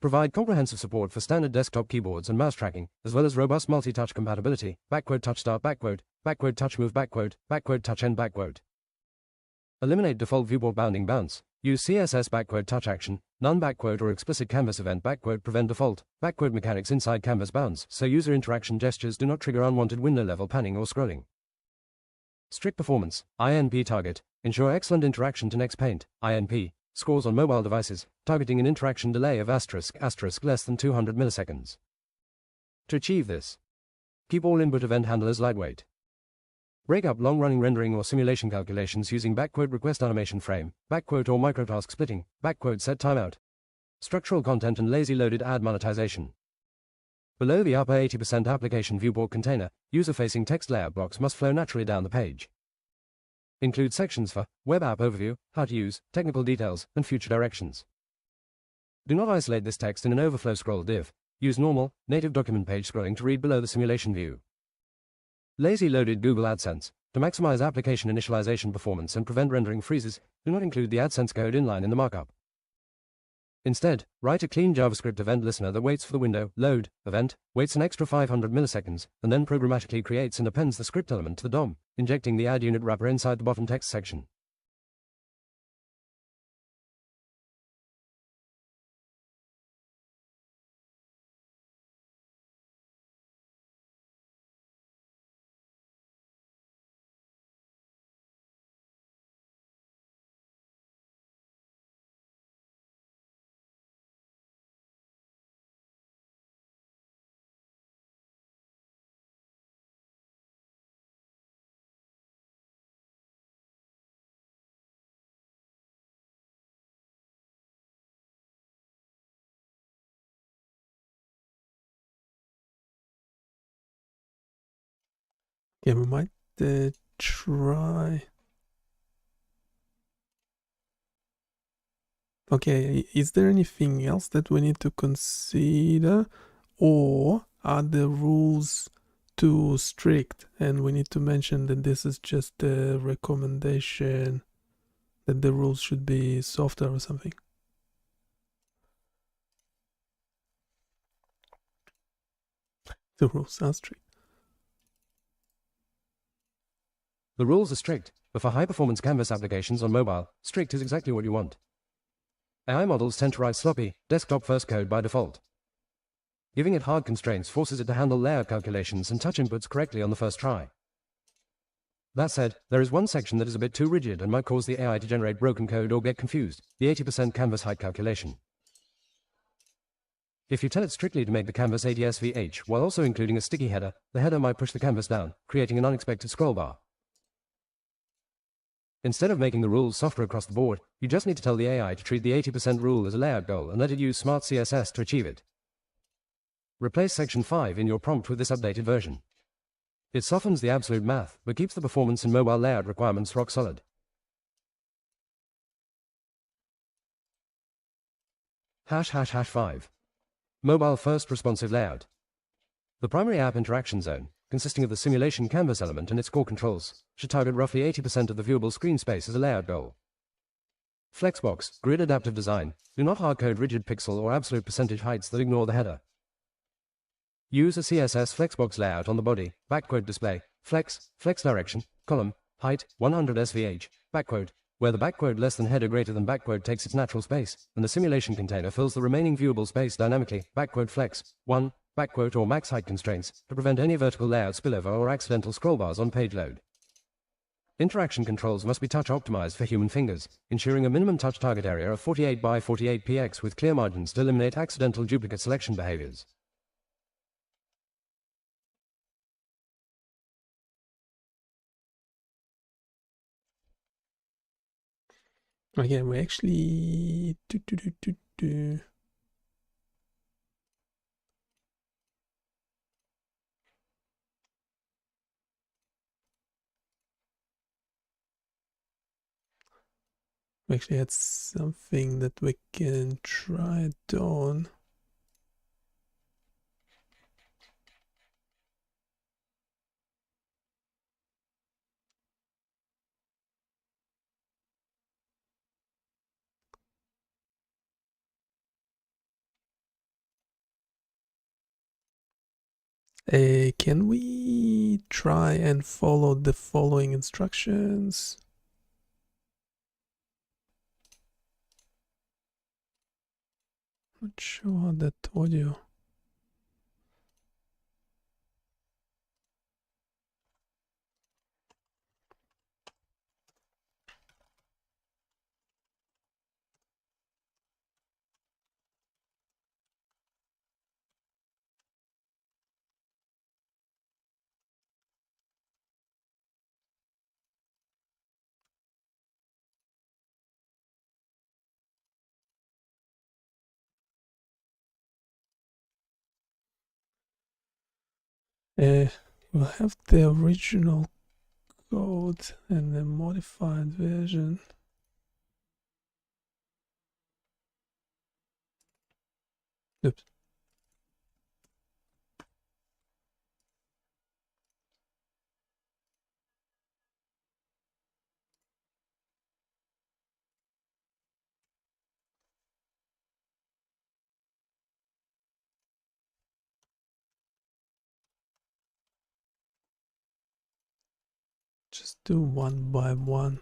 [SPEAKER 3] Provide comprehensive support for standard desktop keyboards and mouse tracking, as well as robust multi-touch compatibility, touch start, touch move, touch end, Eliminate default viewport bounding bounce. Use CSS touch action, none or explicit canvas event prevent default, mechanics inside canvas bounds, so user interaction gestures do not trigger unwanted window level panning or scrolling. Strict performance, INP target. Ensure excellent interaction to next paint, INP, scores on mobile devices, targeting an interaction delay of * less than 200 milliseconds. To achieve this, keep all input event handlers lightweight. Break up long-running rendering or simulation calculations using request animation frame, or microtask splitting, set timeout. Structural content and lazy loaded ad monetization. Below the upper 80% application viewport container, user-facing text layout blocks must flow naturally down the page. Include sections for web app overview, how to use, technical details, and future directions. Do not isolate this text in an overflow scroll div. Use normal, native document page scrolling to read below the simulation view. Lazy loaded Google AdSense. To maximize application initialization performance and prevent rendering freezes, do not include the AdSense code inline in the markup. Instead, write a clean JavaScript event listener that waits for the window load event, waits an extra 500 milliseconds, and then programmatically creates and appends the script element to the DOM, injecting the add unit wrapper inside the bottom text section.
[SPEAKER 1] Okay, we might try. Okay, is there anything else that we need to consider, or are the rules too strict and we need to mention that this is just a recommendation, that the rules should be softer or something? The rules are strict.
[SPEAKER 3] The rules are strict, but for high-performance canvas applications on mobile, strict is exactly what you want. AI models tend to write sloppy, desktop-first code by default. Giving it hard constraints forces it to handle layout calculations and touch inputs correctly on the first try. That said, there is one section that is a bit too rigid and might cause the AI to generate broken code or get confused, the 80% canvas height calculation. If you tell it strictly to make the canvas 80 SVH while also including a sticky header, the header might push the canvas down, creating an unexpected scroll bar. Instead of making the rules softer across the board, you just need to tell the AI to treat the 80% rule as a layout goal and let it use smart CSS to achieve it. Replace section 5 in your prompt with this updated version. It softens the absolute math, but keeps the performance and mobile layout requirements rock solid. ###5. Mobile First Responsive Layout. The primary app interaction zone, consisting of the simulation canvas element and its core controls, should target roughly 80% of the viewable screen space as a layout goal. Flexbox, grid adaptive design, do not hardcode rigid pixel or absolute percentage heights that ignore the header. Use a CSS flexbox layout on the body, display, flex direction, column, height, 100 SVH, where the less than header greater than takes its natural space, and the simulation container fills the remaining viewable space dynamically, flex, 1, or max height constraints, to prevent any vertical layout spillover or accidental scroll bars on page load. Interaction controls must be touch optimized for human fingers, ensuring a minimum touch target area of 48 by 48 px with clear margins to eliminate accidental duplicate selection behaviors.
[SPEAKER 1] Okay, we actually we actually had something that we can try it on. Can we try and follow the following instructions? Not sure that audio. We'll have the original code and the modified version. Oops. Just do one by one.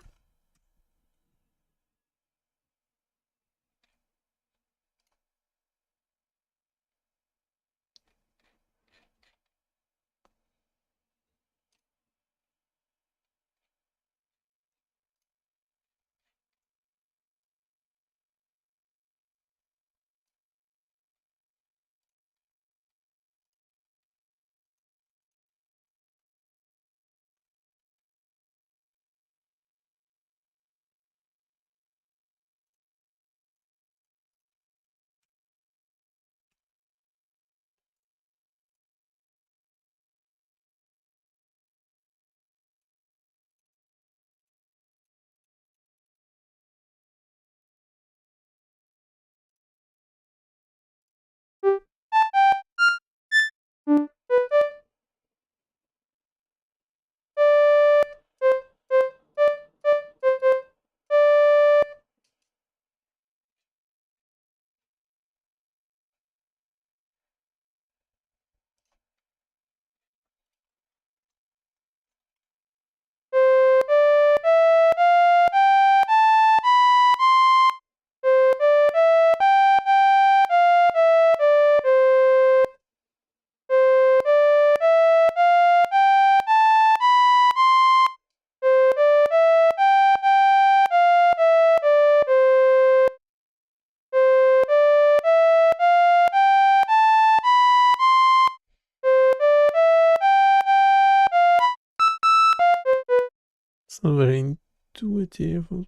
[SPEAKER 1] It's not very intuitive. I'll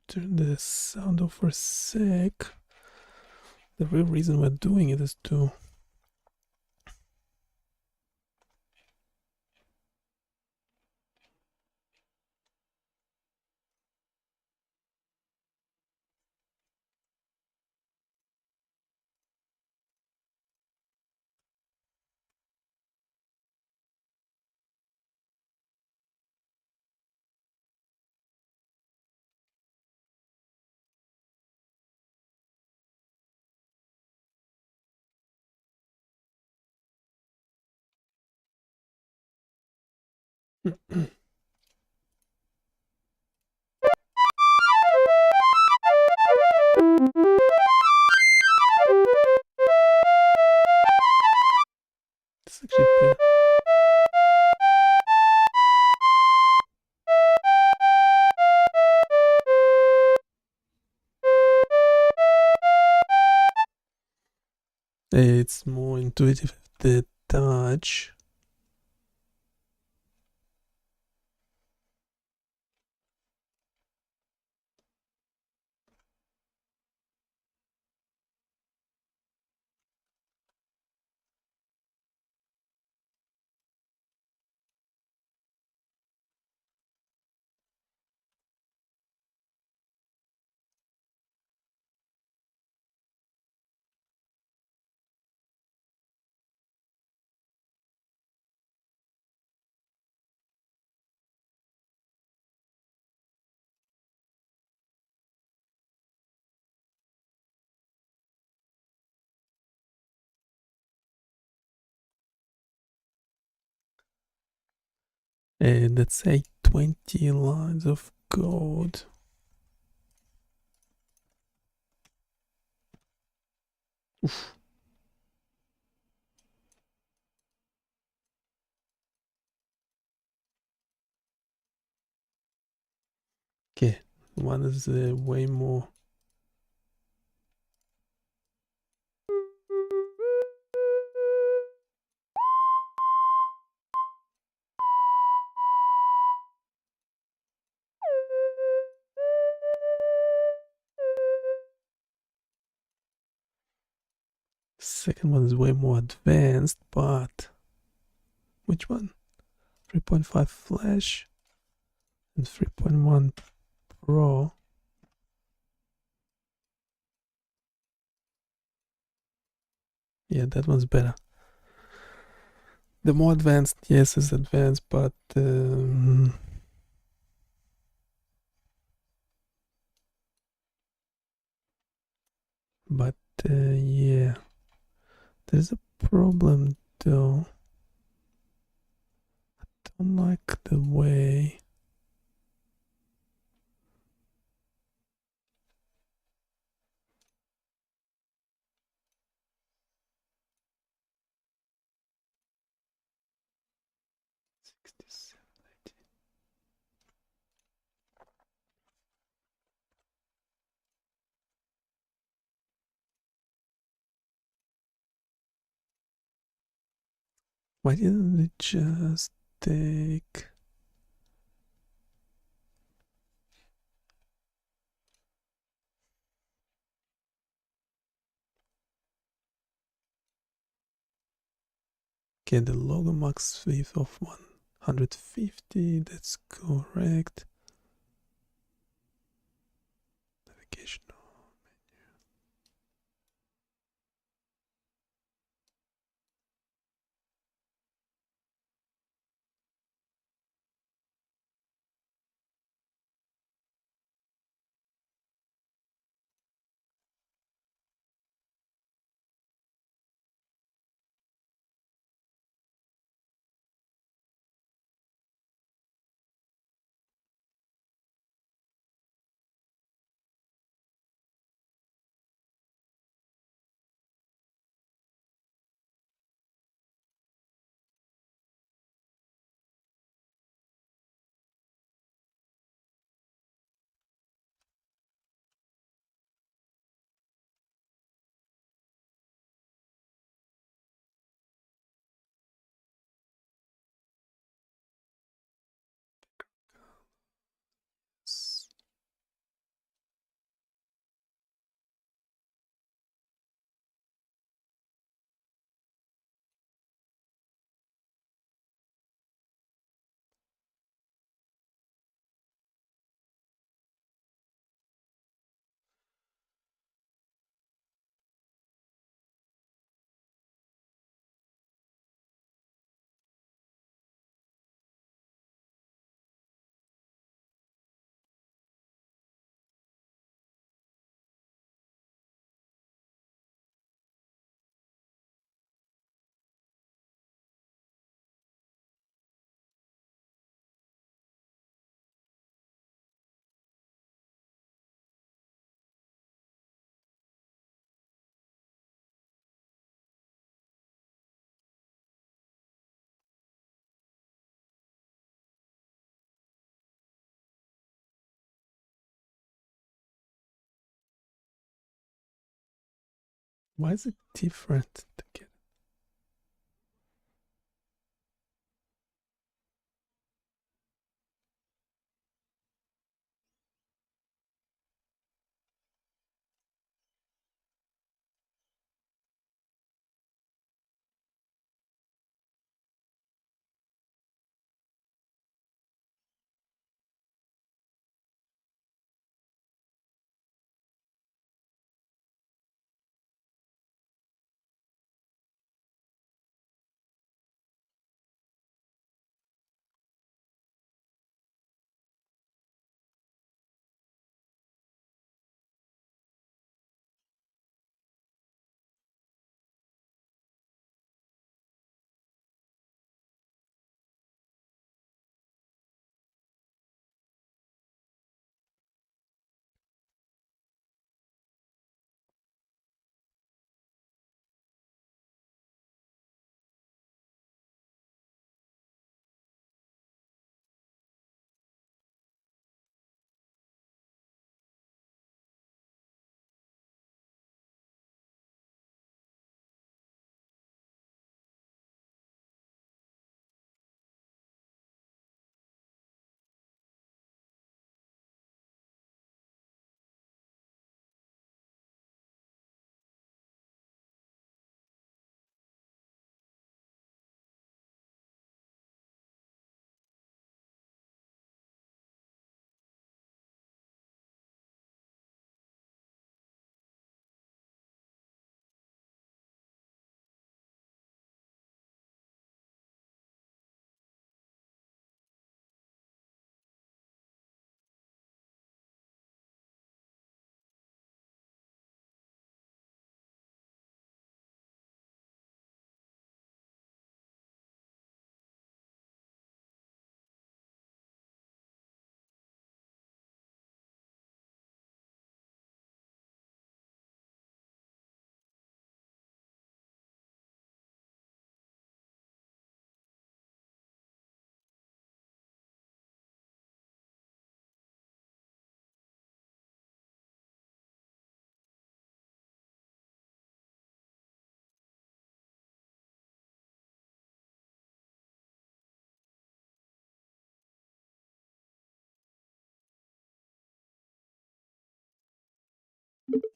[SPEAKER 1] turn the sound off for a sec. The real reason we're doing it is to it's actually better. It's more intuitive the touch. And let's say 20 lines of code. Oof. Okay, one is way more. Second one is way more advanced, but which one? 3.5 Flash and 3.1 Pro. Yeah, that one's better. The more advanced, yes, is advanced, but yeah, there's a problem though. I don't like the way why didn't it just take okay, the logo max width of 150, that's correct. Navigation. Why is it different?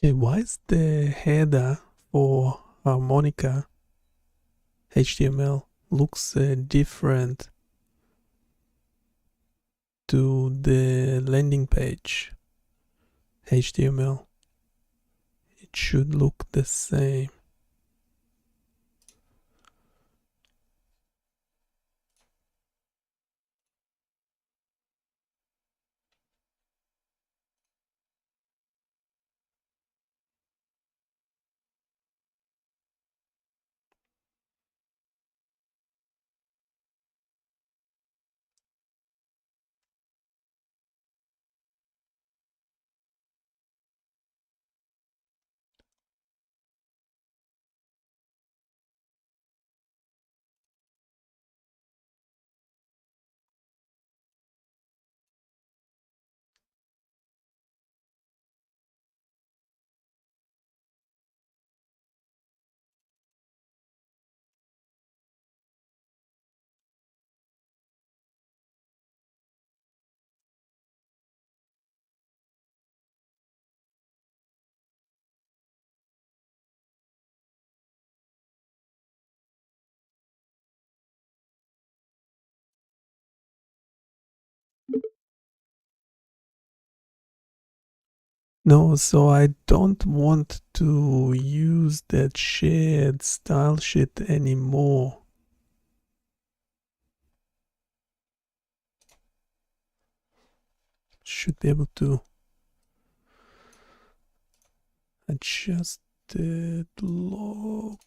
[SPEAKER 1] Okay, why is the header for harmonica HTML looks different to the landing page HTML? It should look the same. No, so I don't want to use that shared style sheet anymore. Should be able to adjust it locally.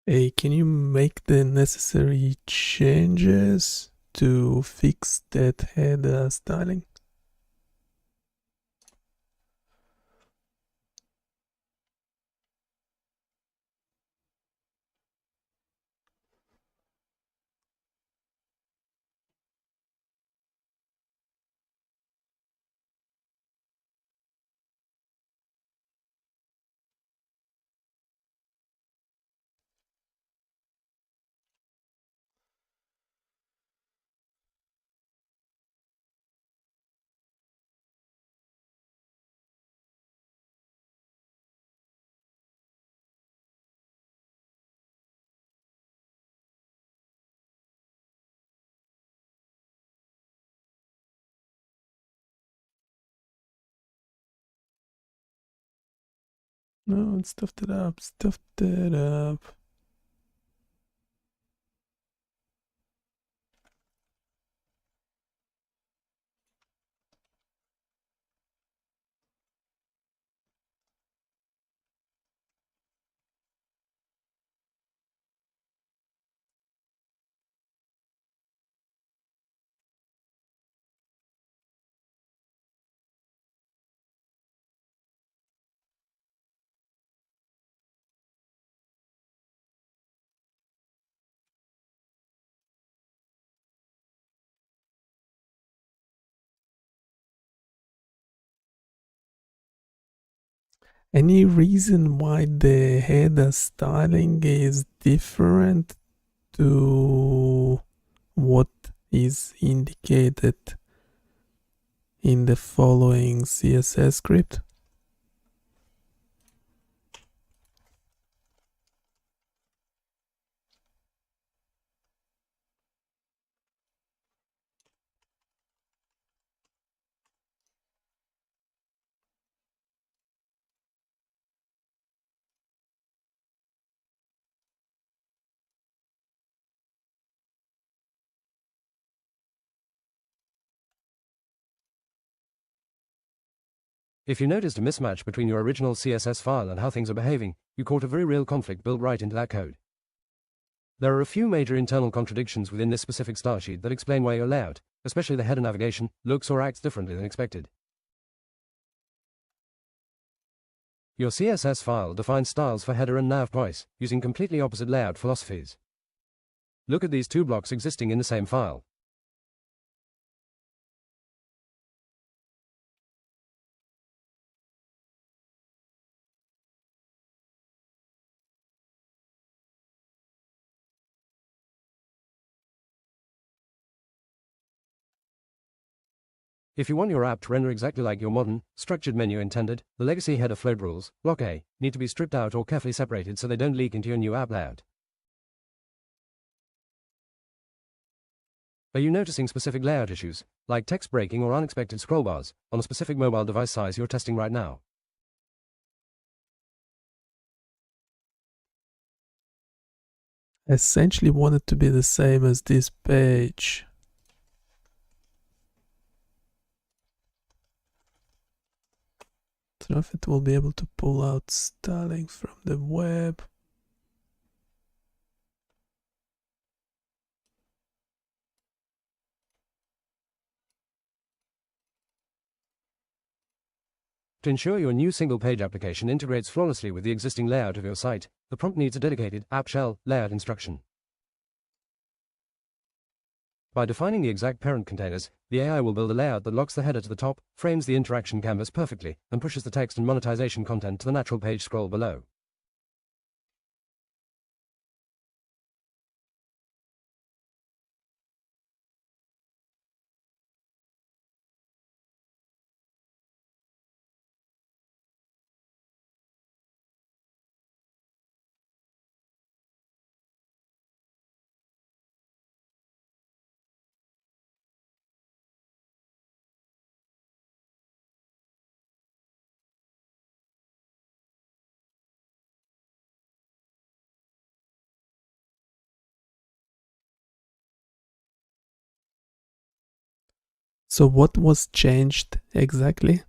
[SPEAKER 1] Hey, can you make the necessary changes to fix that head styling? No, it stuffed it up, stuffed it up. Any reason why the head styling is different to what is indicated in the following CSS script?
[SPEAKER 3] If you noticed a mismatch between your original CSS file and how things are behaving, you caught a very real conflict built right into that code. There are a few major internal contradictions within this specific style sheet that explain why your layout, especially the header navigation, looks or acts differently than expected. Your CSS file defines styles for header and nav twice, using completely opposite layout philosophies. Look at these two blocks existing in the same file. If you want your app to render exactly like your modern, structured menu intended, the legacy header float rules, block A, need to be stripped out or carefully separated so they don't leak into your new app layout. Are you noticing specific layout issues, like text breaking or unexpected scroll bars, on a specific mobile device size you're testing right now?
[SPEAKER 1] I essentially want it to be the same as this page. I don't know if it will be able to pull out styling from the web.
[SPEAKER 3] To ensure your new single-page application integrates flawlessly with the existing layout of your site, the prompt needs a dedicated app shell layout instruction. By defining the exact parent containers, the AI will build a layout that locks the header to the top, frames the interaction canvas perfectly, and pushes the text and monetization content to the natural page scroll below.
[SPEAKER 1] So what was changed exactly?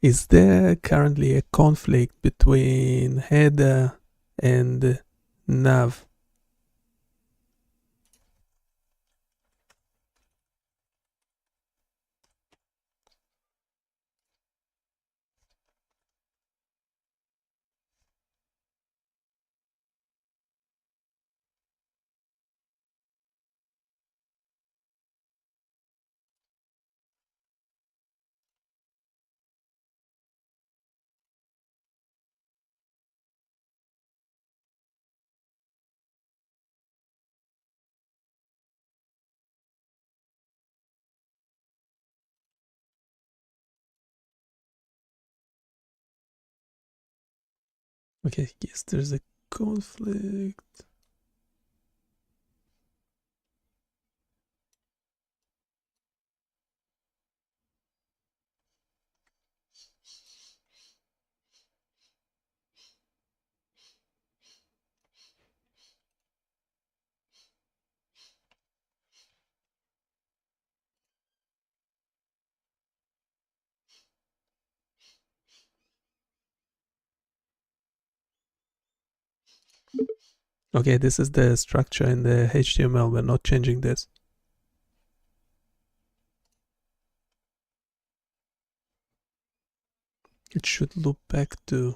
[SPEAKER 1] Is there currently a conflict between header and nav? Okay, yes, there's a conflict. Okay, this is the structure in the HTML. We're not changing this. It should loop back to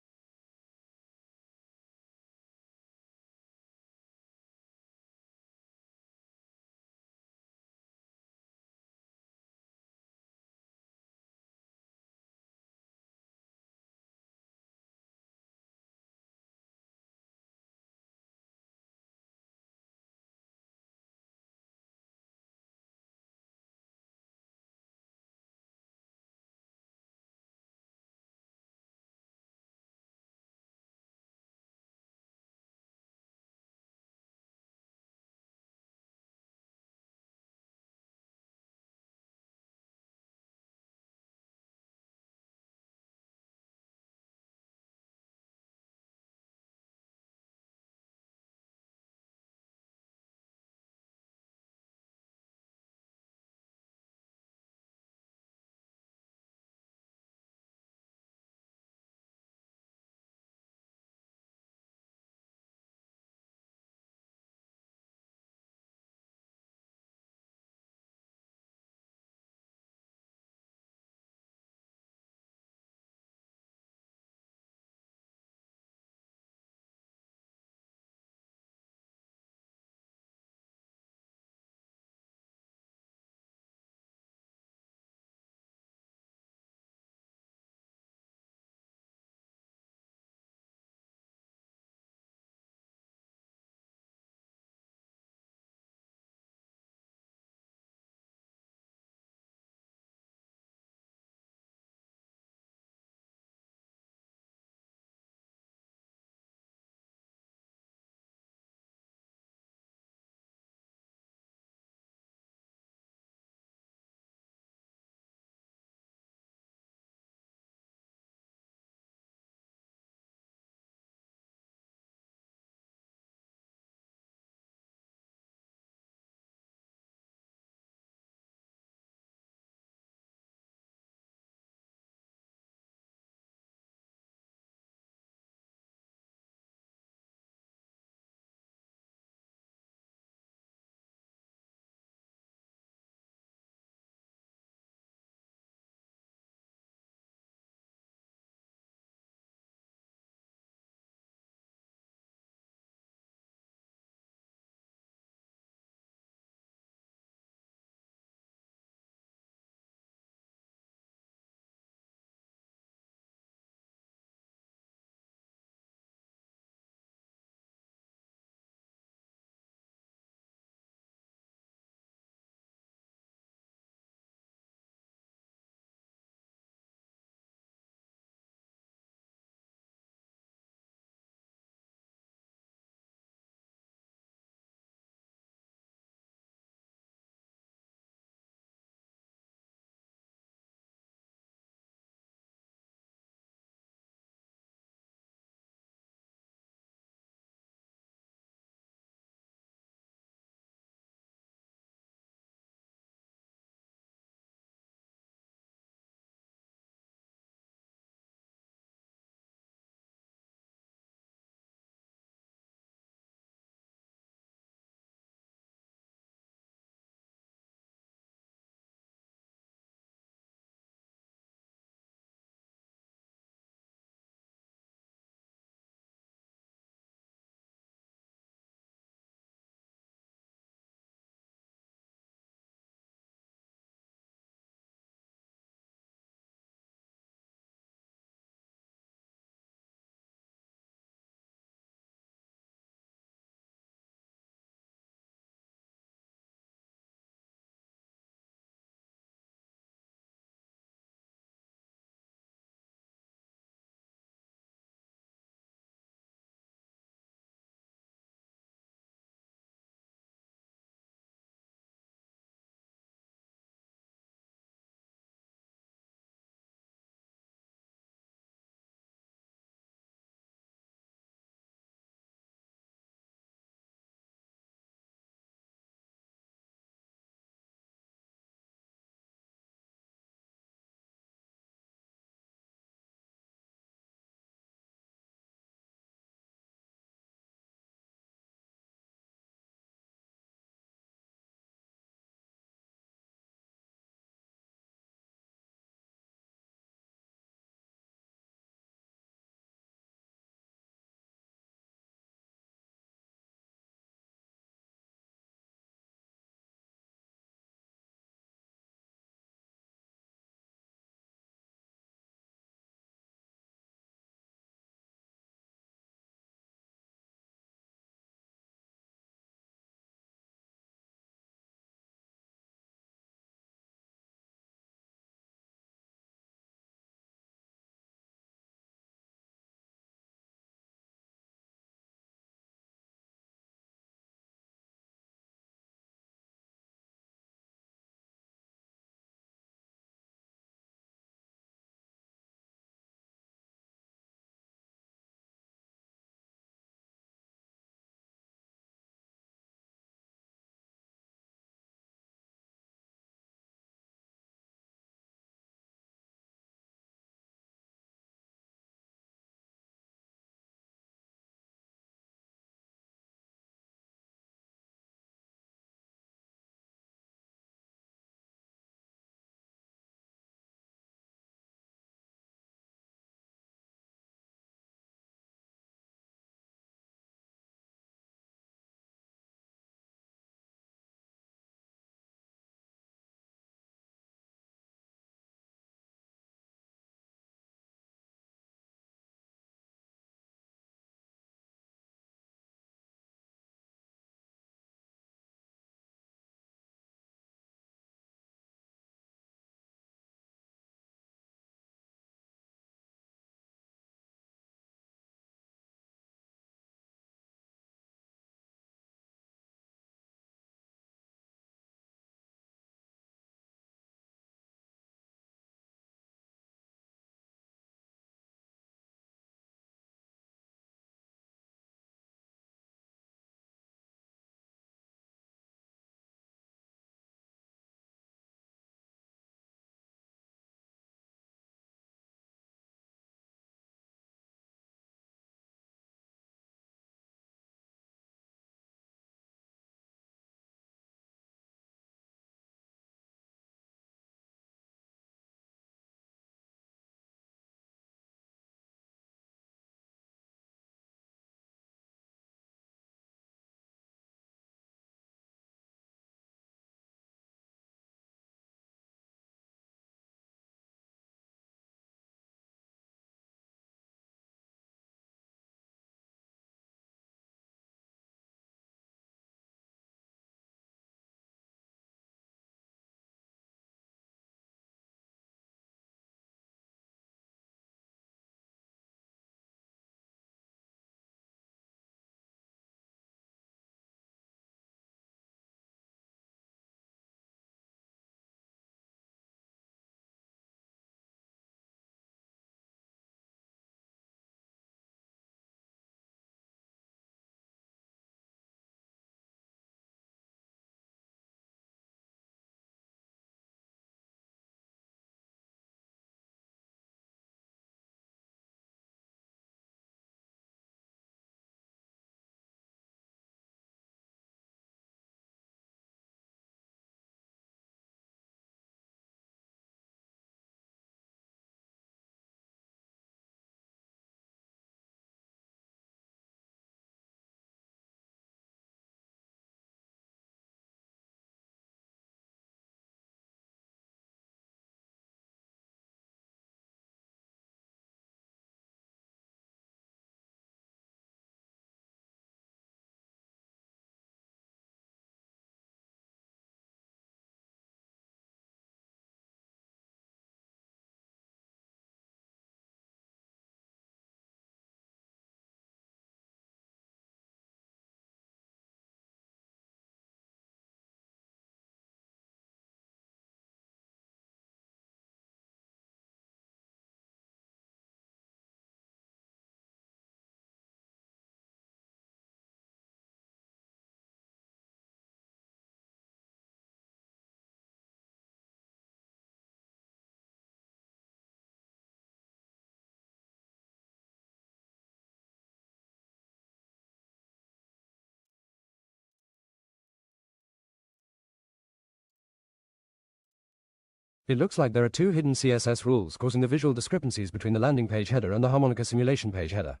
[SPEAKER 3] It looks like there are two hidden CSS rules causing the visual discrepancies between the landing page header and the harmonica simulation page header.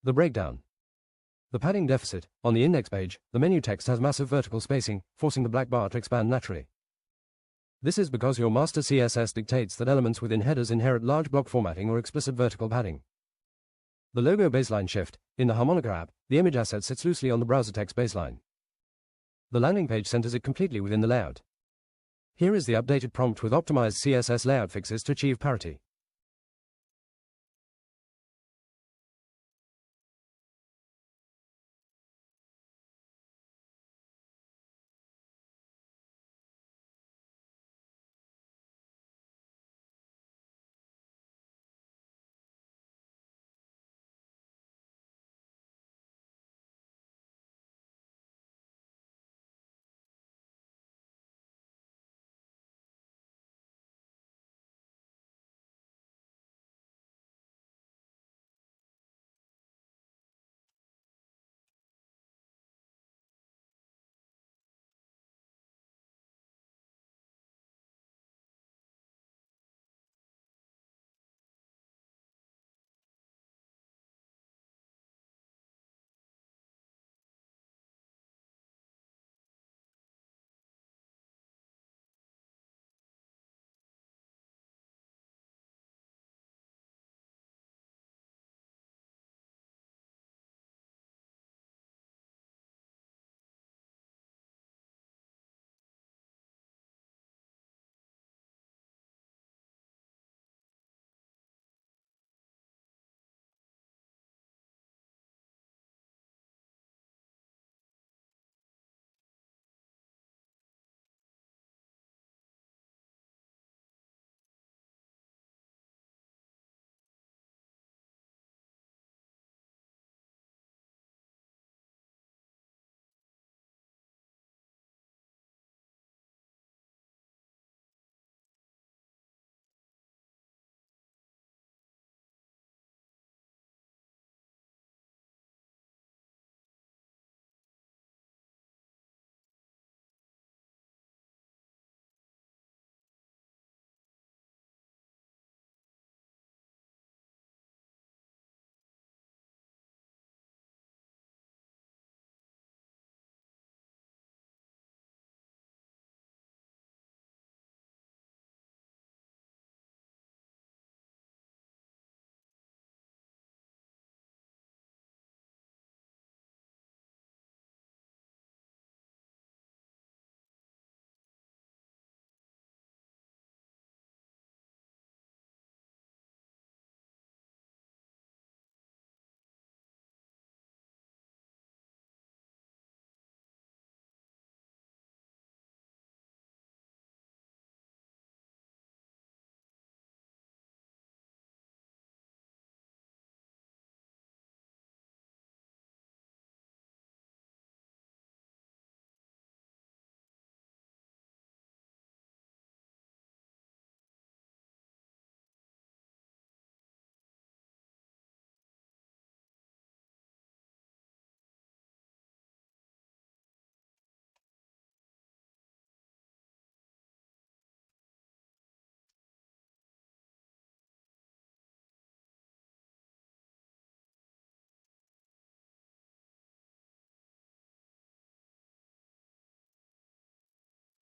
[SPEAKER 3] The breakdown. The padding deficit. On the index page, the menu text has massive vertical spacing, forcing the black bar to expand naturally. This is because your master CSS dictates that elements within headers inherit large block formatting or explicit vertical padding. The logo baseline shift. In the harmonica app, the image asset sits loosely on the browser text baseline. The landing page centers it completely within the layout. Here is the updated prompt with optimized CSS layout fixes to achieve parity.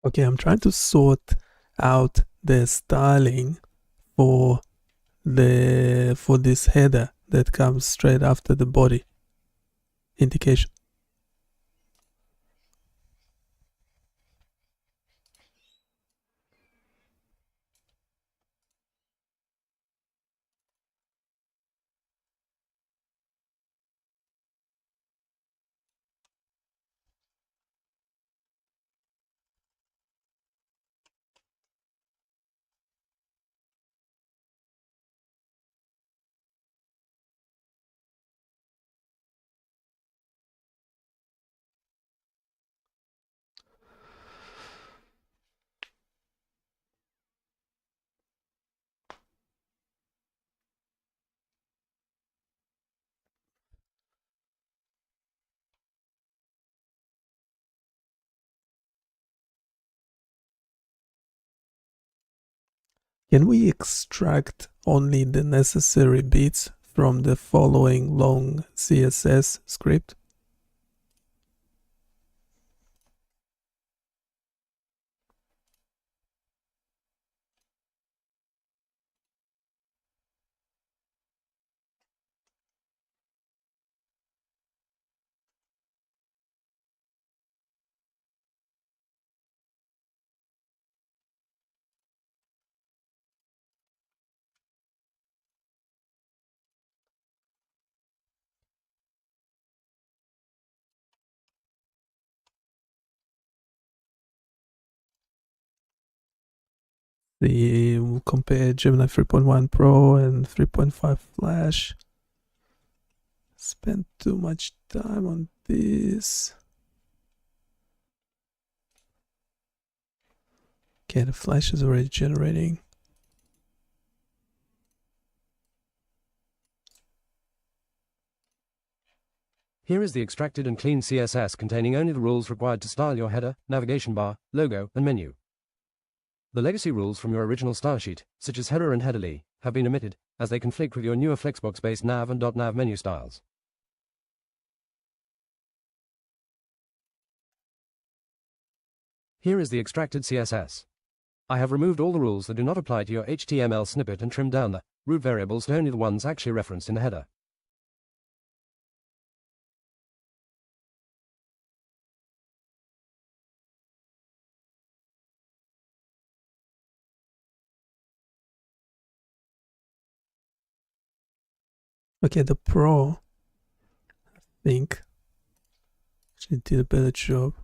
[SPEAKER 1] Okay, I'm trying to sort out the styling for this header that comes straight after the body indication. Can we extract only the necessary bits from the following long CSS script? We'll compare Gemini 3.1 Pro and 3.5 Flash. Spent too much time on this. Okay, the Flash is already generating.
[SPEAKER 3] Here is the extracted and clean CSS containing only the rules required to style your header, navigation bar, logo, and menu. The legacy rules from your original style sheet, such as header and headerly, have been omitted, as they conflict with your newer Flexbox-based nav and .nav menu styles. Here is the extracted CSS. I have removed all the rules that do not apply to your HTML snippet and trimmed down the root variables to only the ones actually referenced in the header.
[SPEAKER 1] Okay, the Pro, I think, actually did a better job.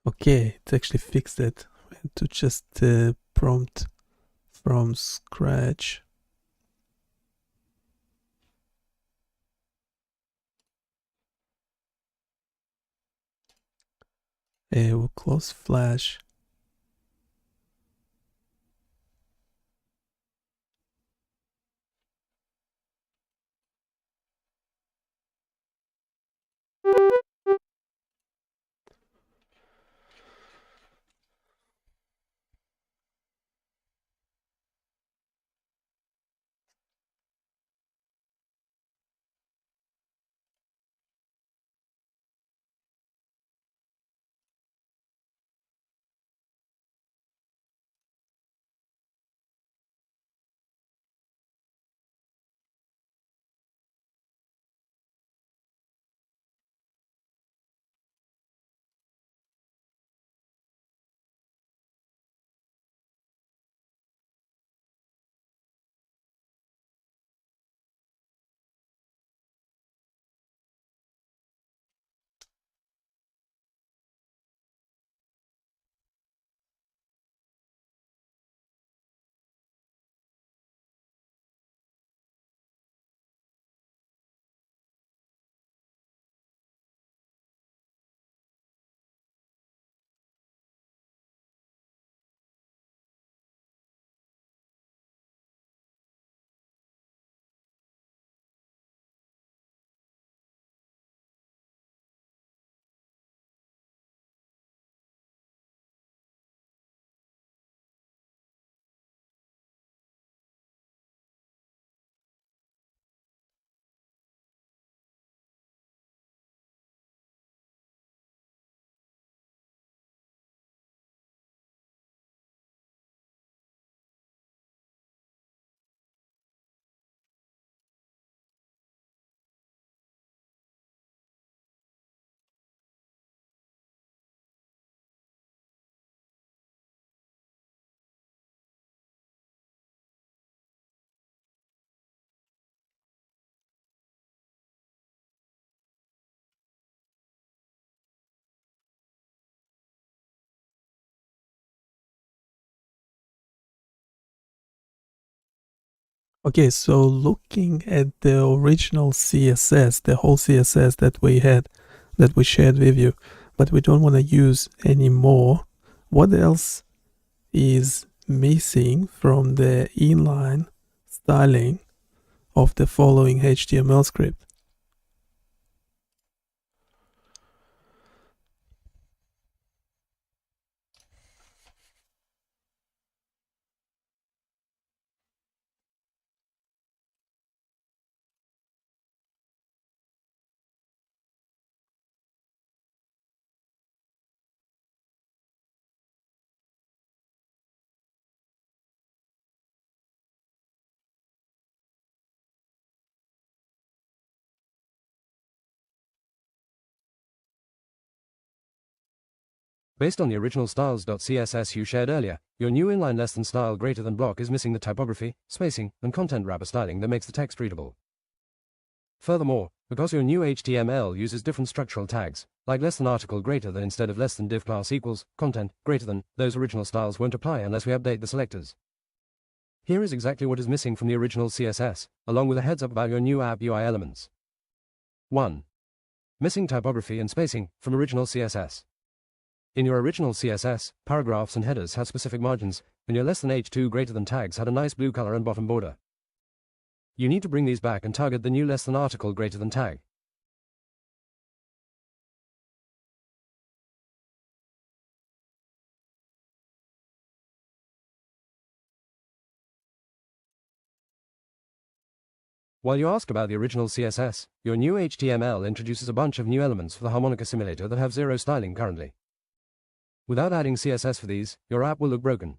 [SPEAKER 1] Okay, it actually fixed it. We had to just prompt from scratch. We'll close Flash. Okay, so looking at the original CSS, the whole CSS that we had, that we shared with you, but we don't want to use anymore, what else is missing from the inline styling of the following HTML script?
[SPEAKER 3] Based on the original styles.css you shared earlier, your new inline less than style greater than block is missing the typography, spacing, and content wrapper styling that makes the text readable. Furthermore, because your new HTML uses different structural tags, like less than article greater than instead of less than div class equals, content greater than, those original styles won't apply unless we update the selectors. Here is exactly what is missing from the original CSS, along with a heads up about your new app UI elements. 1. Missing typography and spacing from original CSS. In your original CSS, paragraphs and headers had specific margins, and your less than h2 greater than tags had a nice blue color and bottom border. You need to bring these back and target the new less than article greater than tag. While you ask about the original CSS, your new HTML introduces a bunch of new elements for the harmonica simulator that have zero styling currently. Without adding CSS for these, your app will look broken.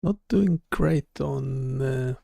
[SPEAKER 1] Not doing great on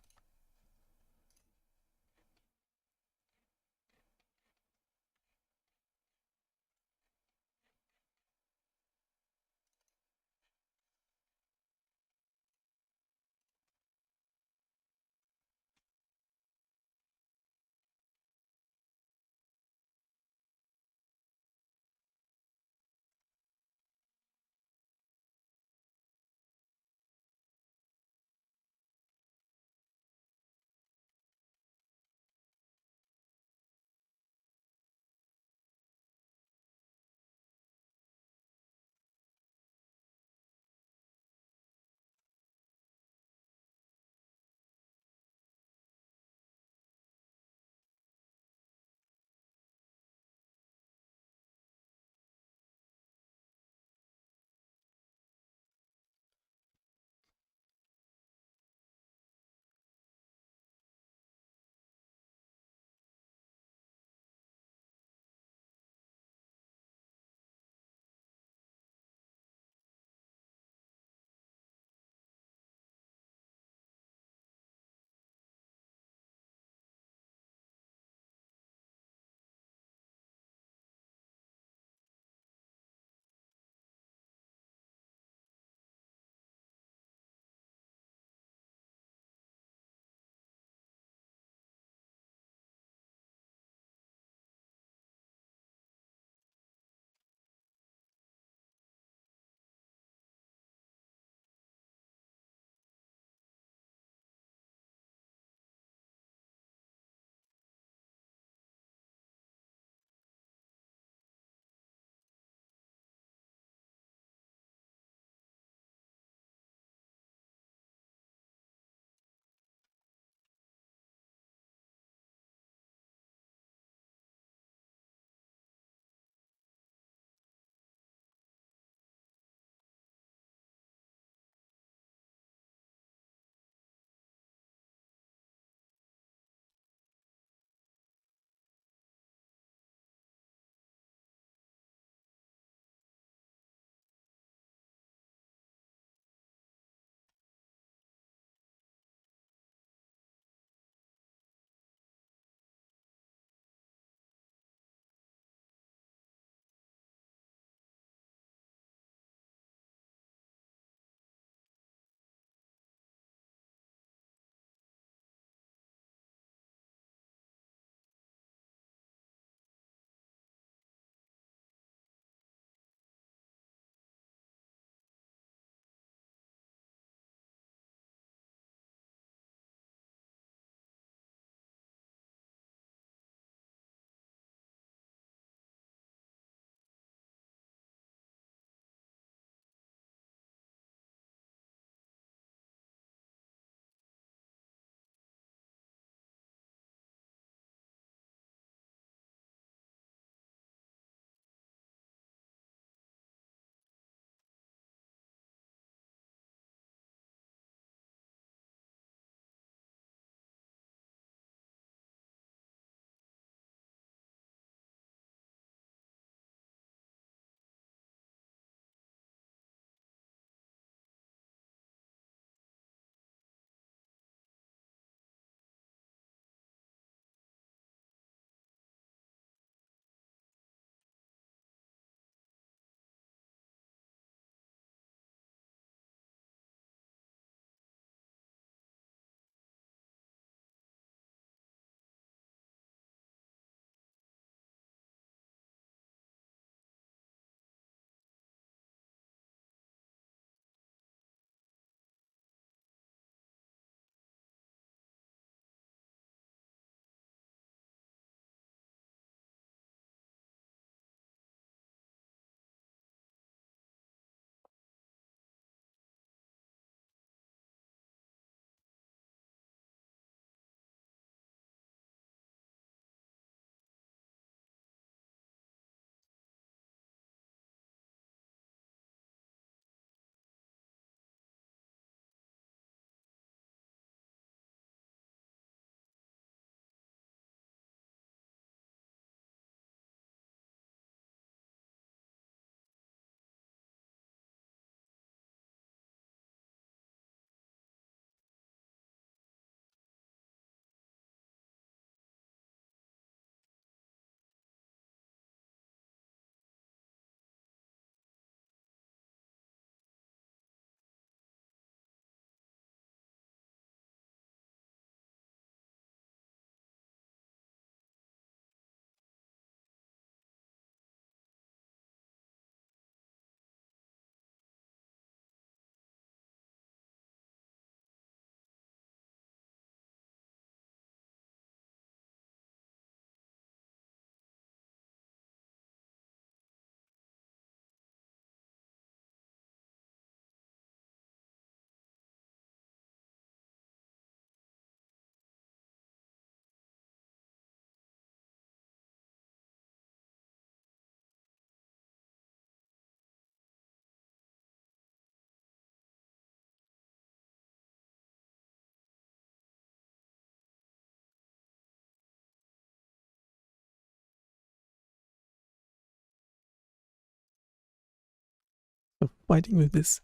[SPEAKER 1] fighting with this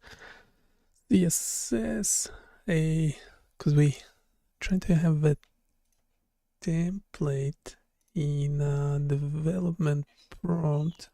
[SPEAKER 1] CSS, because we trying to have a template in a development prompt.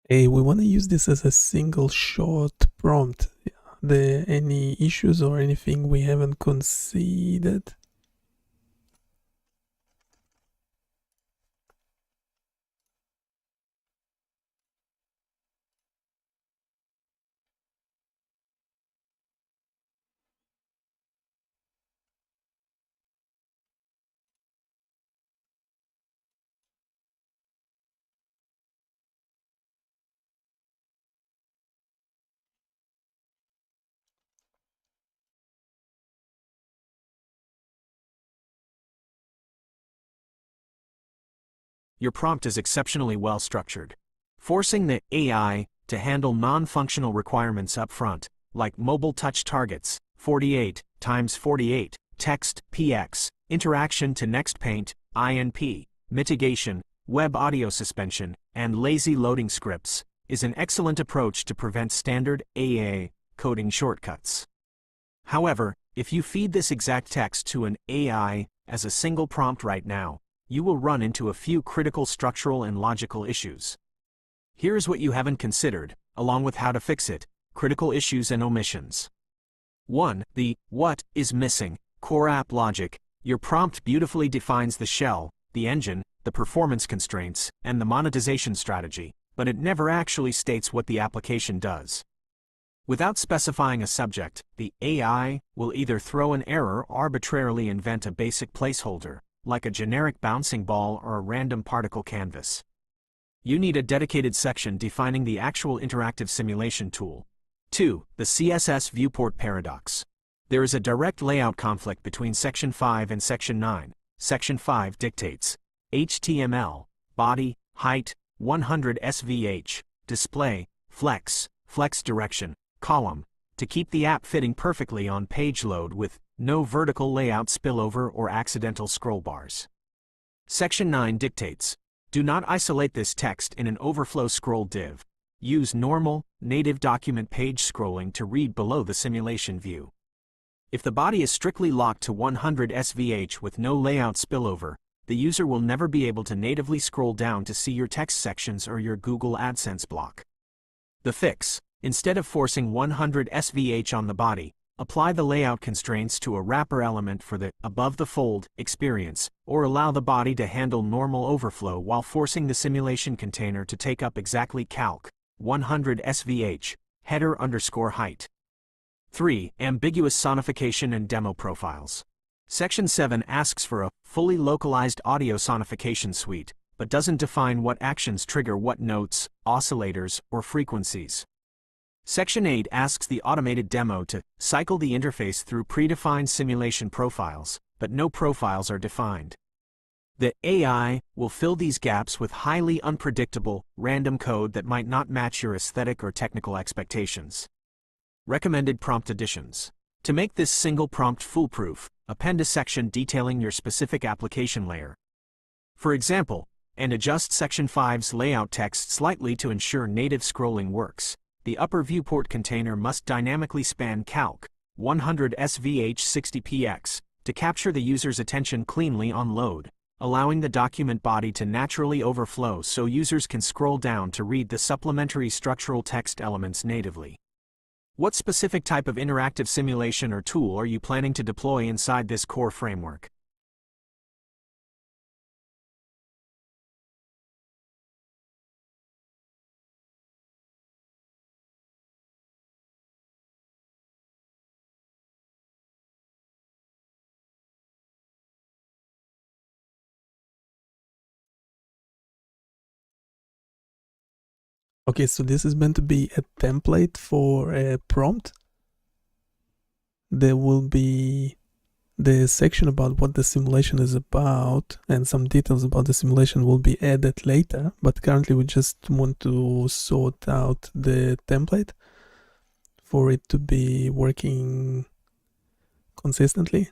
[SPEAKER 1] Hey, we want to use this as a single shot prompt. Are there any issues or anything we haven't considered?
[SPEAKER 2] Your prompt is exceptionally well structured. Forcing the AI to handle non-functional requirements up front, like mobile touch targets, 48 times 48, text, px, interaction to next paint, INP, mitigation, web audio suspension, and lazy loading scripts, is an excellent approach to prevent standard AA coding shortcuts. However, if you feed this exact text to an AI as a single prompt right now, you will run into a few critical structural and logical issues. Here's what you haven't considered, along with how to fix it: critical issues and omissions. 1. The what is missing core app logic. Your prompt beautifully defines the shell, the engine, the performance constraints, and the monetization strategy, but it never actually states what the application does. Without specifying a subject, the AI will either throw an error or arbitrarily invent a basic placeholder, like a generic bouncing ball or a random particle canvas. You need a dedicated section defining the actual interactive simulation tool. 2. The CSS viewport paradox. There is a direct layout conflict between Section 5 and Section 9. Section 5 dictates HTML, body, height, 100 SVH, display, flex, flex direction, column, to keep the app fitting perfectly on page load with no vertical layout spillover or accidental scroll bars. Section 9 dictates, do not isolate this text in an overflow scroll div. Use normal, native document page scrolling to read below the simulation view. If the body is strictly locked to 100 SVH with no layout spillover, the user will never be able to natively scroll down to see your text sections or your Google AdSense block. The fix: instead of forcing 100 SVH on the body, apply the layout constraints to a wrapper element for the above-the-fold experience, or allow the body to handle normal overflow while forcing the simulation container to take up exactly calc 100 SVH, header_height. 3. Ambiguous sonification and demo profiles. Section 7 asks for a fully localized audio sonification suite, but doesn't define what actions trigger what notes, oscillators, or frequencies. Section 8 asks the automated demo to cycle the interface through predefined simulation profiles, but no profiles are defined. The AI will fill these gaps with highly unpredictable, random code that might not match your aesthetic or technical expectations. Recommended prompt additions. To make this single prompt foolproof, append a section detailing your specific application layer. For example, and adjust Section 5's layout text slightly to ensure native scrolling works. The upper viewport container must dynamically span calc 100 SVH 60px to capture the user's attention cleanly on load, allowing the document body to naturally overflow so users can scroll down to read the supplementary structural text elements natively. What specific type of interactive simulation or tool are you planning to deploy inside this core framework?
[SPEAKER 1] Okay, so this is meant to be a template for a prompt. There will be the section about what the simulation is about, and some details about the simulation will be added later, but currently we just want to sort out the template for it to be working consistently.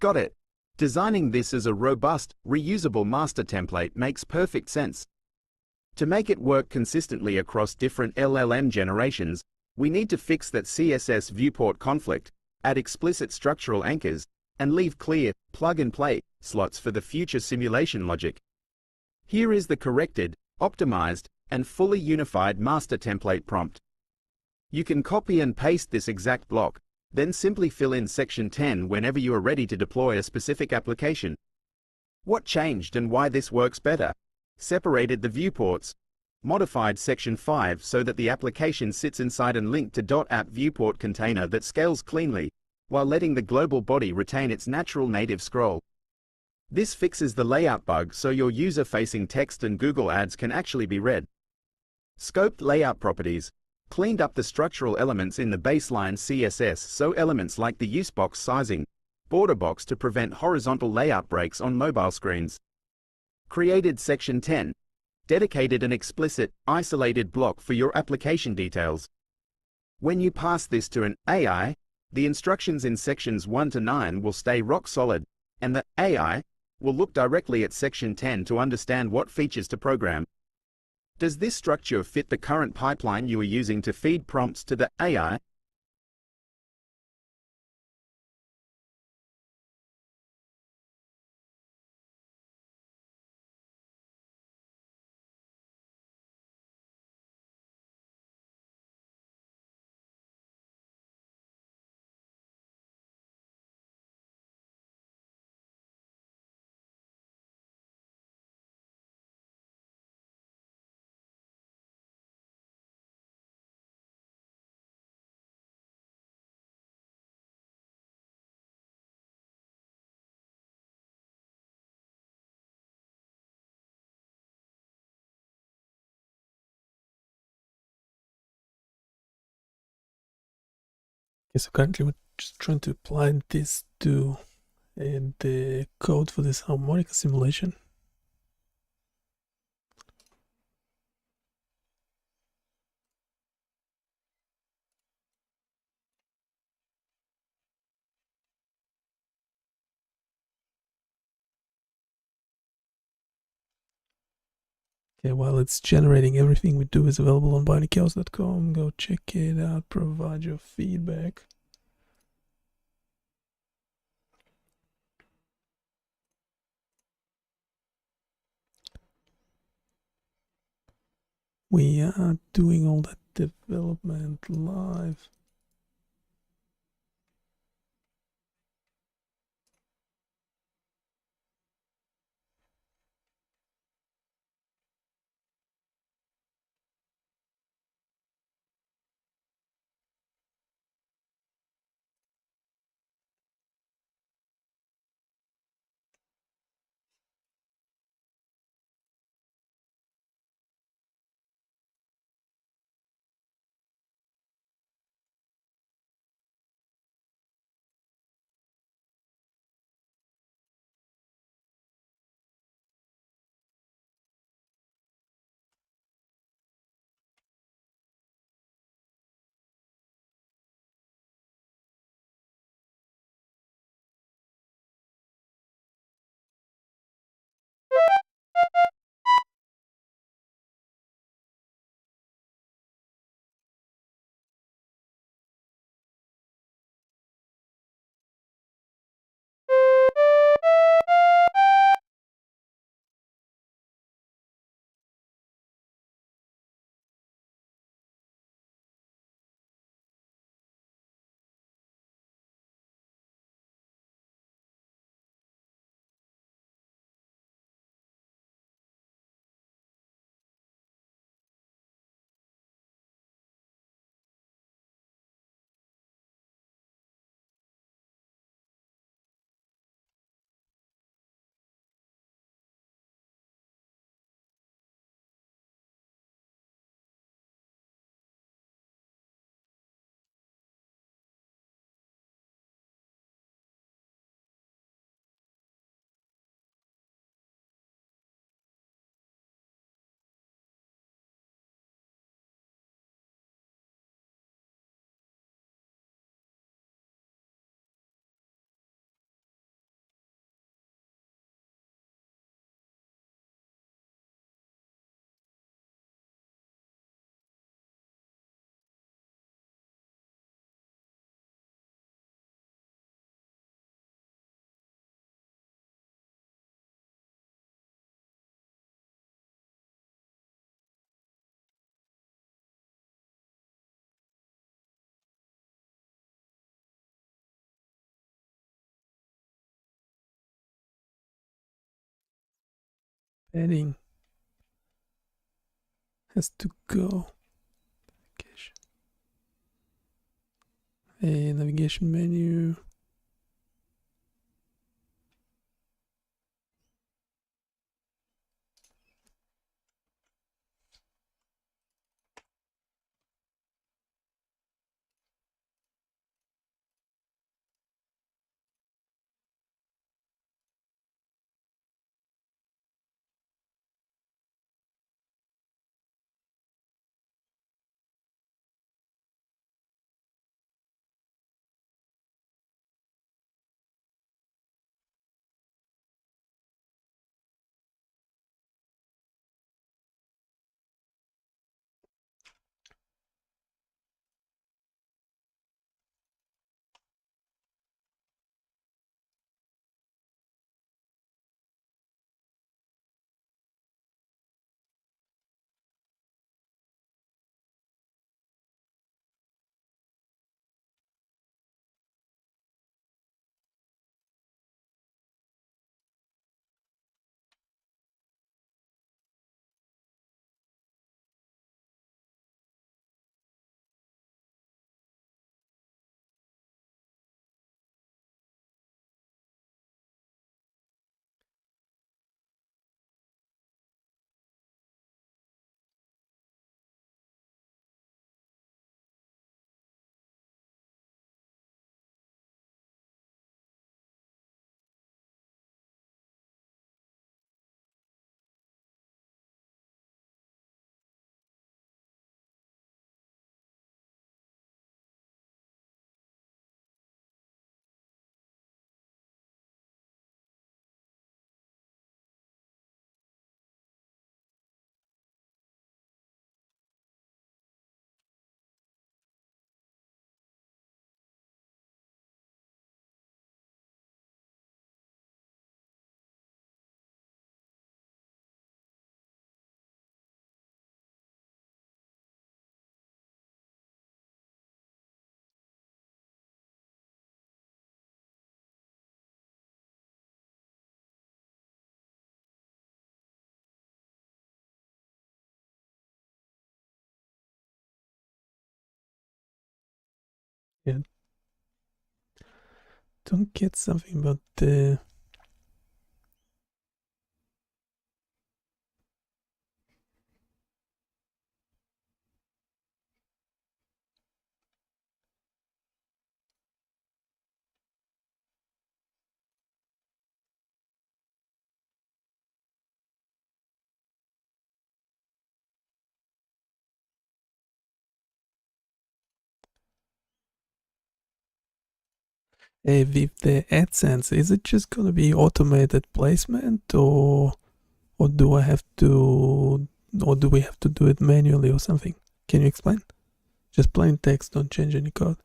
[SPEAKER 4] Got it. Designing this as a robust, reusable master template makes perfect sense. To make it work consistently across different LLM generations, we need to fix that CSS viewport conflict, add explicit structural anchors, and leave clear, plug-and-play slots for the future simulation logic. Here is the corrected, optimized, and fully unified master template prompt. You can copy and paste this exact block, then simply fill in Section 10 whenever you are ready to deploy a specific application. What changed and why this works better? Separated the viewports. Modified Section 5 so that the application sits inside and linked to .app viewport container that scales cleanly, while letting the global body retain its natural native scroll. This fixes the layout bug so your user-facing text and Google Ads can actually be read. Scoped layout properties. Cleaned up the structural elements in the baseline CSS so elements like the usebox sizing, border box to prevent horizontal layout breaks on mobile screens. Created Section 10. Dedicated an explicit, isolated block for your application details. When you pass this to an AI, the instructions in Sections 1 to 9 will stay rock solid, and the AI will look directly at Section 10 to understand what features to program. Does this structure fit the current pipeline you are using to feed prompts to the AI?
[SPEAKER 1] Okay, so currently we're just trying to apply this to the code for this harmonica simulation. Okay, while it's generating, everything we do is available on BioniChaos.com. Go check it out, provide your feedback. We are doing all that development live. Heading has to go. A navigation menu. don't get something about the... with the AdSense, is it just gonna be automated placement, or do I have to, or do we have to do it manually or something? Can you explain? Just plain text, don't change any code.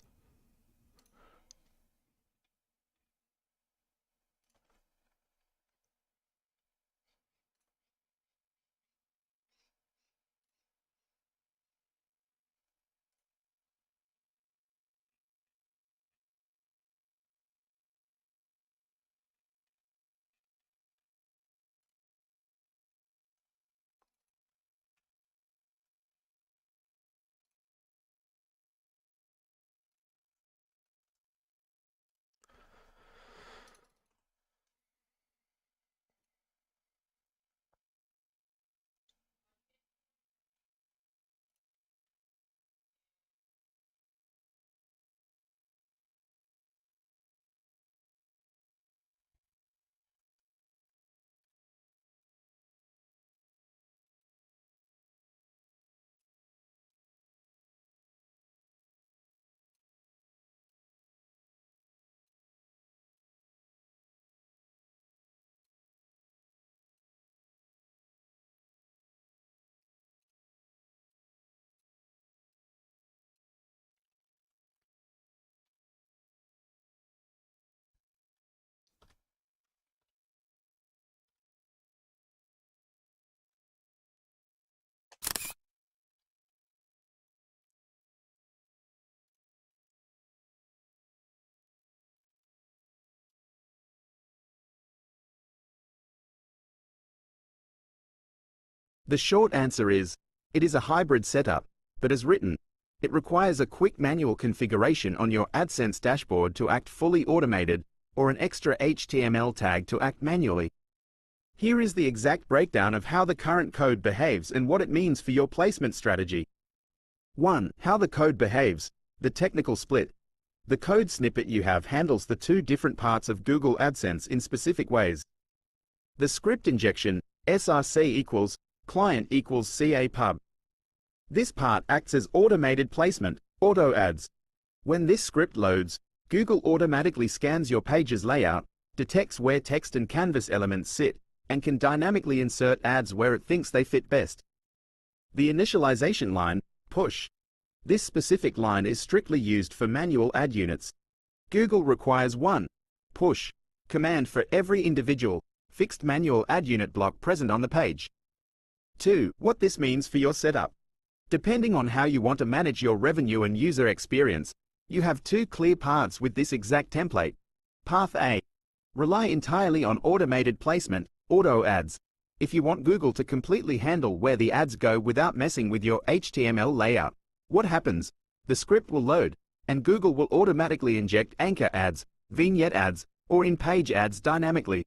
[SPEAKER 4] The short answer is, it is a hybrid setup, but as written, it requires a quick manual configuration on your AdSense dashboard to act fully automated, or an extra HTML tag to act manually. Here is the exact breakdown of how the current code behaves and what it means for your placement strategy. 1. How the code behaves, the technical split. The code snippet you have handles the two different parts of Google AdSense in specific ways. The script injection, src equals client equals CA pub. This part acts as automated placement, auto ads. When this script loads, Google automatically scans your page's layout, detects where text and canvas elements sit, and can dynamically insert ads where it thinks they fit best. The initialization line, push. This specific line is strictly used for manual ad units. Google requires one push command for every individual fixed manual ad unit block present on the page. 2. What this means for your setup. Depending on how you want to manage your revenue and user experience, you have two clear paths with this exact template. Path A. Rely entirely on automated placement, auto ads. If you want Google to completely handle where the ads go without messing with your HTML layout, what happens? The script will load, and Google will automatically inject anchor ads, vignette ads, or in-page ads dynamically.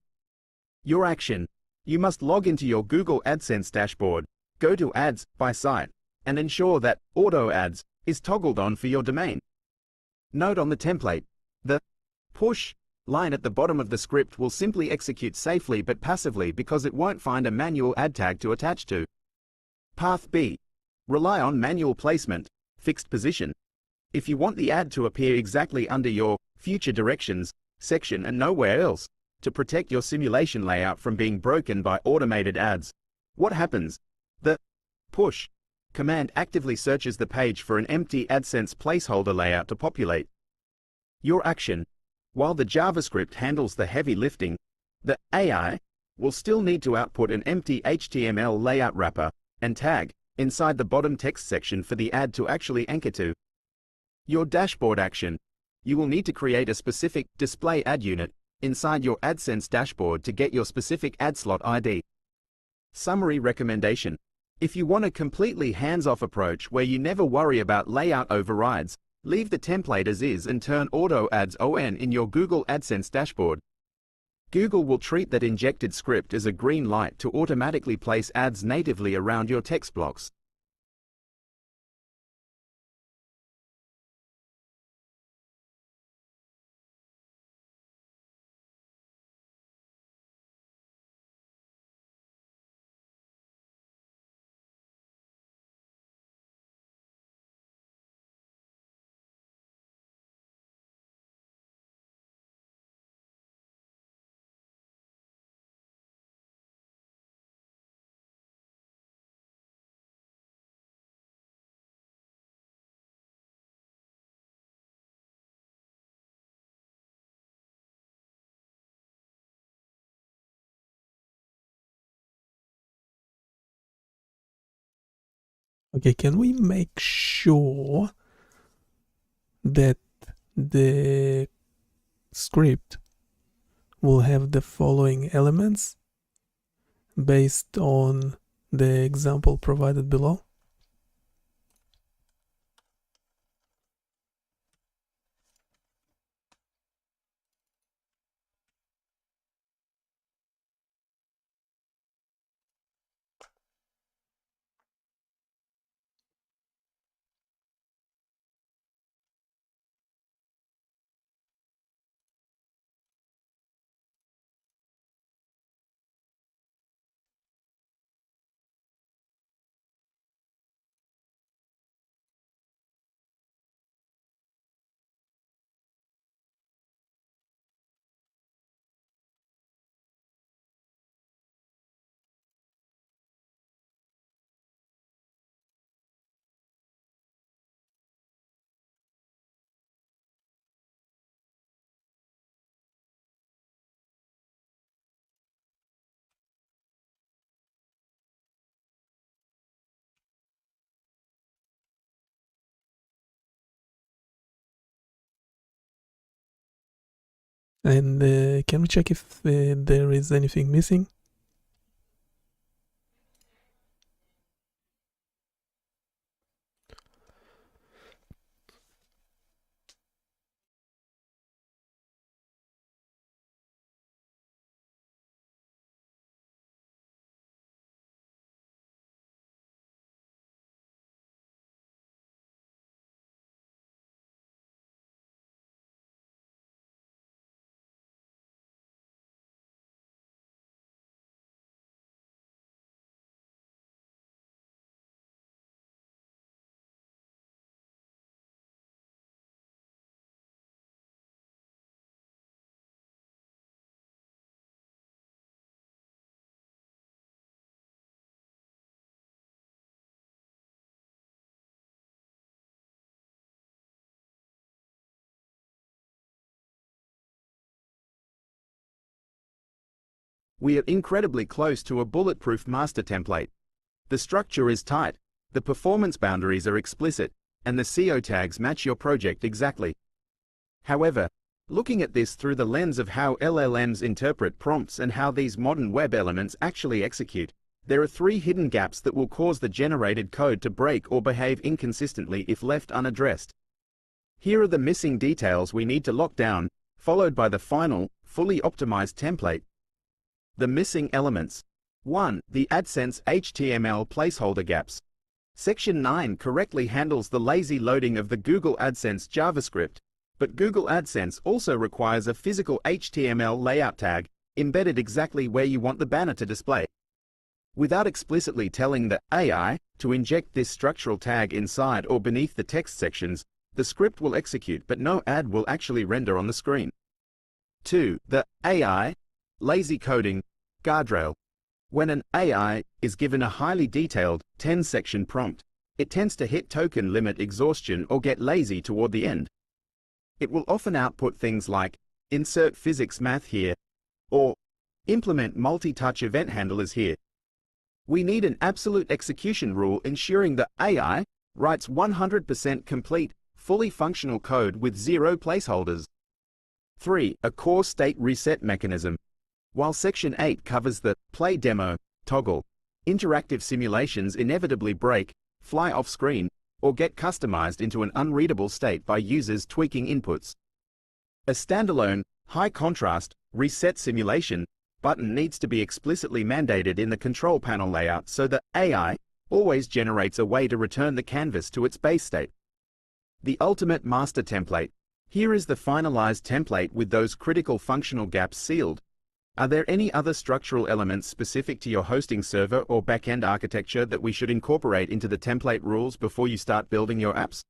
[SPEAKER 4] Your action. You must log into your Google AdSense dashboard, go to Ads by site, and ensure that Auto Ads is toggled on for your domain. Note on the template, the push line at the bottom of the script will simply execute safely but passively because it won't find a manual ad tag to attach to. Path B. Rely on manual placement, fixed position. If you want the ad to appear exactly under your Future Directions section and nowhere else, to protect your simulation layout from being broken by automated ads, what happens? The push command actively searches the page for an empty AdSense placeholder layout to populate. Your action. While the JavaScript handles the heavy lifting, the AI will still need to output an empty HTML layout wrapper and tag inside the bottom text section for the ad to actually anchor to. Your dashboard action. You will need to create a specific display ad unit inside your AdSense dashboard to get your specific ad slot ID. Summary recommendation. If you want a completely hands-off approach where you never worry about layout overrides, Leave the template as is and turn Auto Ads ON in your Google AdSense dashboard. Google will treat that injected script as a green light to automatically place ads natively around your text blocks.
[SPEAKER 1] Okay, can we make sure that the script will have the following elements based on the example provided below? And can we check if there is anything missing?
[SPEAKER 4] We are incredibly close to a bulletproof master template. The structure is tight, the performance boundaries are explicit, and the SEO tags match your project exactly. However, looking at this through the lens of how LLMs interpret prompts and how these modern web elements actually execute, there are 3 hidden gaps that will cause the generated code to break or behave inconsistently if left unaddressed. Here are the missing details we need to lock down, followed by the final, fully optimized template. The missing elements. 1. The AdSense HTML placeholder gaps. Section 9 correctly handles the lazy loading of the Google AdSense JavaScript, but Google AdSense also requires a physical HTML layout tag embedded exactly where you want the banner to display. Without explicitly telling the AI to inject this structural tag inside or beneath the text sections, the script will execute but no ad will actually render on the screen. 2. The AI lazy coding guardrail. When an AI is given a highly detailed 10-section prompt, it tends to hit token limit exhaustion or get lazy toward the end. It will often output things like, insert physics math here, or implement multi-touch event handlers here. We need an absolute execution rule ensuring the AI writes 100% complete, fully functional code with 0 placeholders. 3. A core state reset mechanism. While Section 8 covers the play demo toggle, interactive simulations inevitably break, fly off screen, or get customized into an unreadable state by users tweaking inputs. A standalone, high-contrast, reset simulation button needs to be explicitly mandated in the control panel layout so that AI always generates a way to return the canvas to its base state. The ultimate master template. Here is the finalized template with those critical functional gaps sealed. Are there any other structural elements specific to your hosting server or backend architecture that we should incorporate into the template rules before you start building your apps?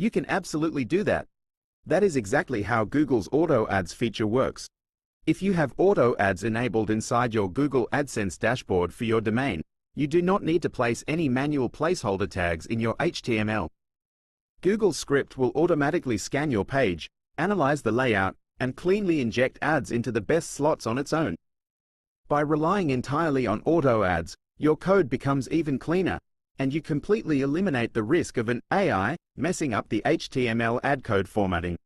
[SPEAKER 4] You can absolutely do that. That is exactly how Google's Auto Ads feature works. If you have Auto Ads enabled inside your Google AdSense dashboard for your domain, you do not need to place any manual placeholder tags in your HTML. Google's script will automatically scan your page, analyze the layout, and cleanly inject ads into the best slots on its own. By relying entirely on Auto Ads, your code becomes even cleaner, and you completely eliminate the risk of an AI messing up the HTML ad code formatting.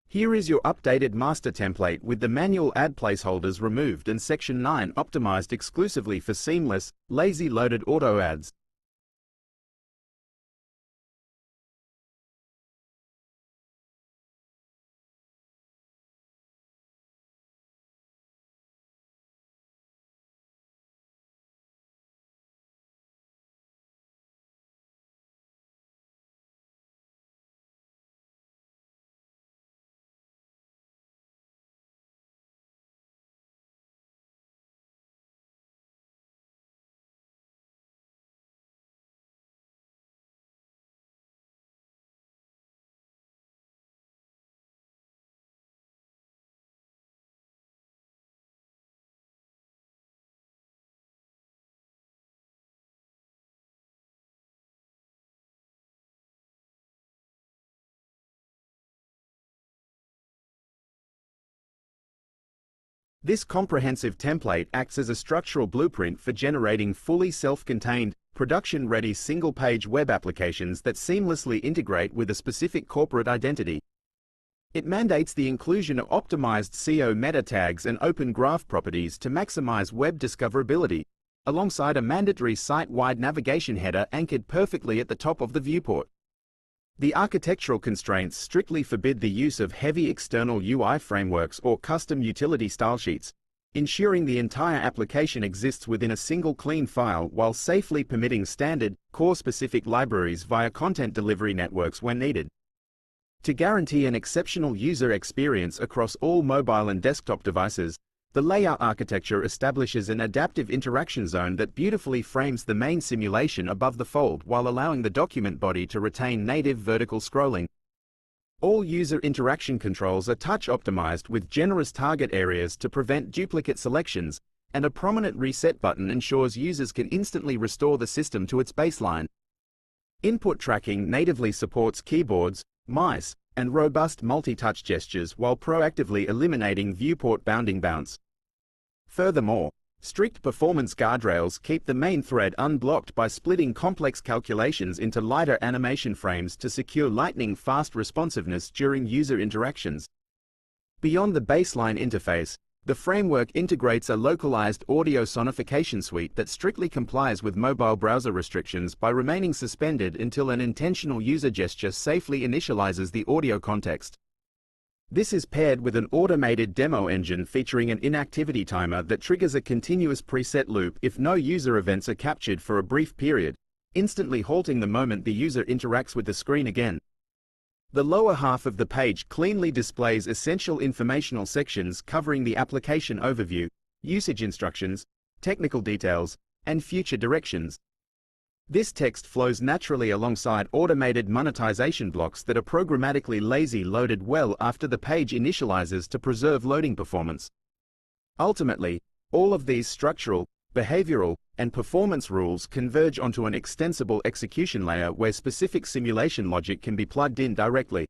[SPEAKER 4] Here is your updated master template with the manual ad placeholders removed and Section 9 optimized exclusively for seamless, lazy-loaded auto ads. This comprehensive template acts as a structural blueprint for generating fully self-contained, production-ready single-page web applications that seamlessly integrate with a specific corporate identity. It mandates the inclusion of optimized SEO meta tags and open graph properties to maximize web discoverability, alongside a mandatory site-wide navigation header anchored perfectly at the top of the viewport. The architectural constraints strictly forbid the use of heavy external UI frameworks or custom utility style sheets, ensuring the entire application exists within a single clean file while safely permitting standard, core-specific libraries via content delivery networks when needed. To guarantee an exceptional user experience across all mobile and desktop devices, the layout architecture establishes an adaptive interaction zone that beautifully frames the main simulation above the fold while allowing the document body to retain native vertical scrolling. All user interaction controls are touch-optimized with generous target areas to prevent duplicate selections, and a prominent reset button ensures users can instantly restore the system to its baseline. Input tracking natively supports keyboards, mice, and robust multi-touch gestures while proactively eliminating viewport bounding bounce. Furthermore, Strict performance guardrails keep the main thread unblocked by splitting complex calculations into lighter animation frames to secure lightning-fast responsiveness during user interactions. Beyond the baseline interface, the framework integrates a localized audio sonification suite that strictly complies with mobile browser restrictions by remaining suspended until an intentional user gesture safely initializes the audio context. This is paired with an automated demo engine featuring an inactivity timer that triggers a continuous preset loop if no user events are captured for a brief period, instantly halting the moment the user interacts with the screen again. The lower half of the page cleanly displays essential informational sections covering the application overview, usage instructions, technical details, and future directions. This text flows naturally alongside automated monetization blocks that are programmatically lazy loaded well after the page initializes to preserve loading performance. Ultimately, all of these structural, behavioral, and performance rules converge onto an extensible execution layer where specific simulation logic can be plugged in directly.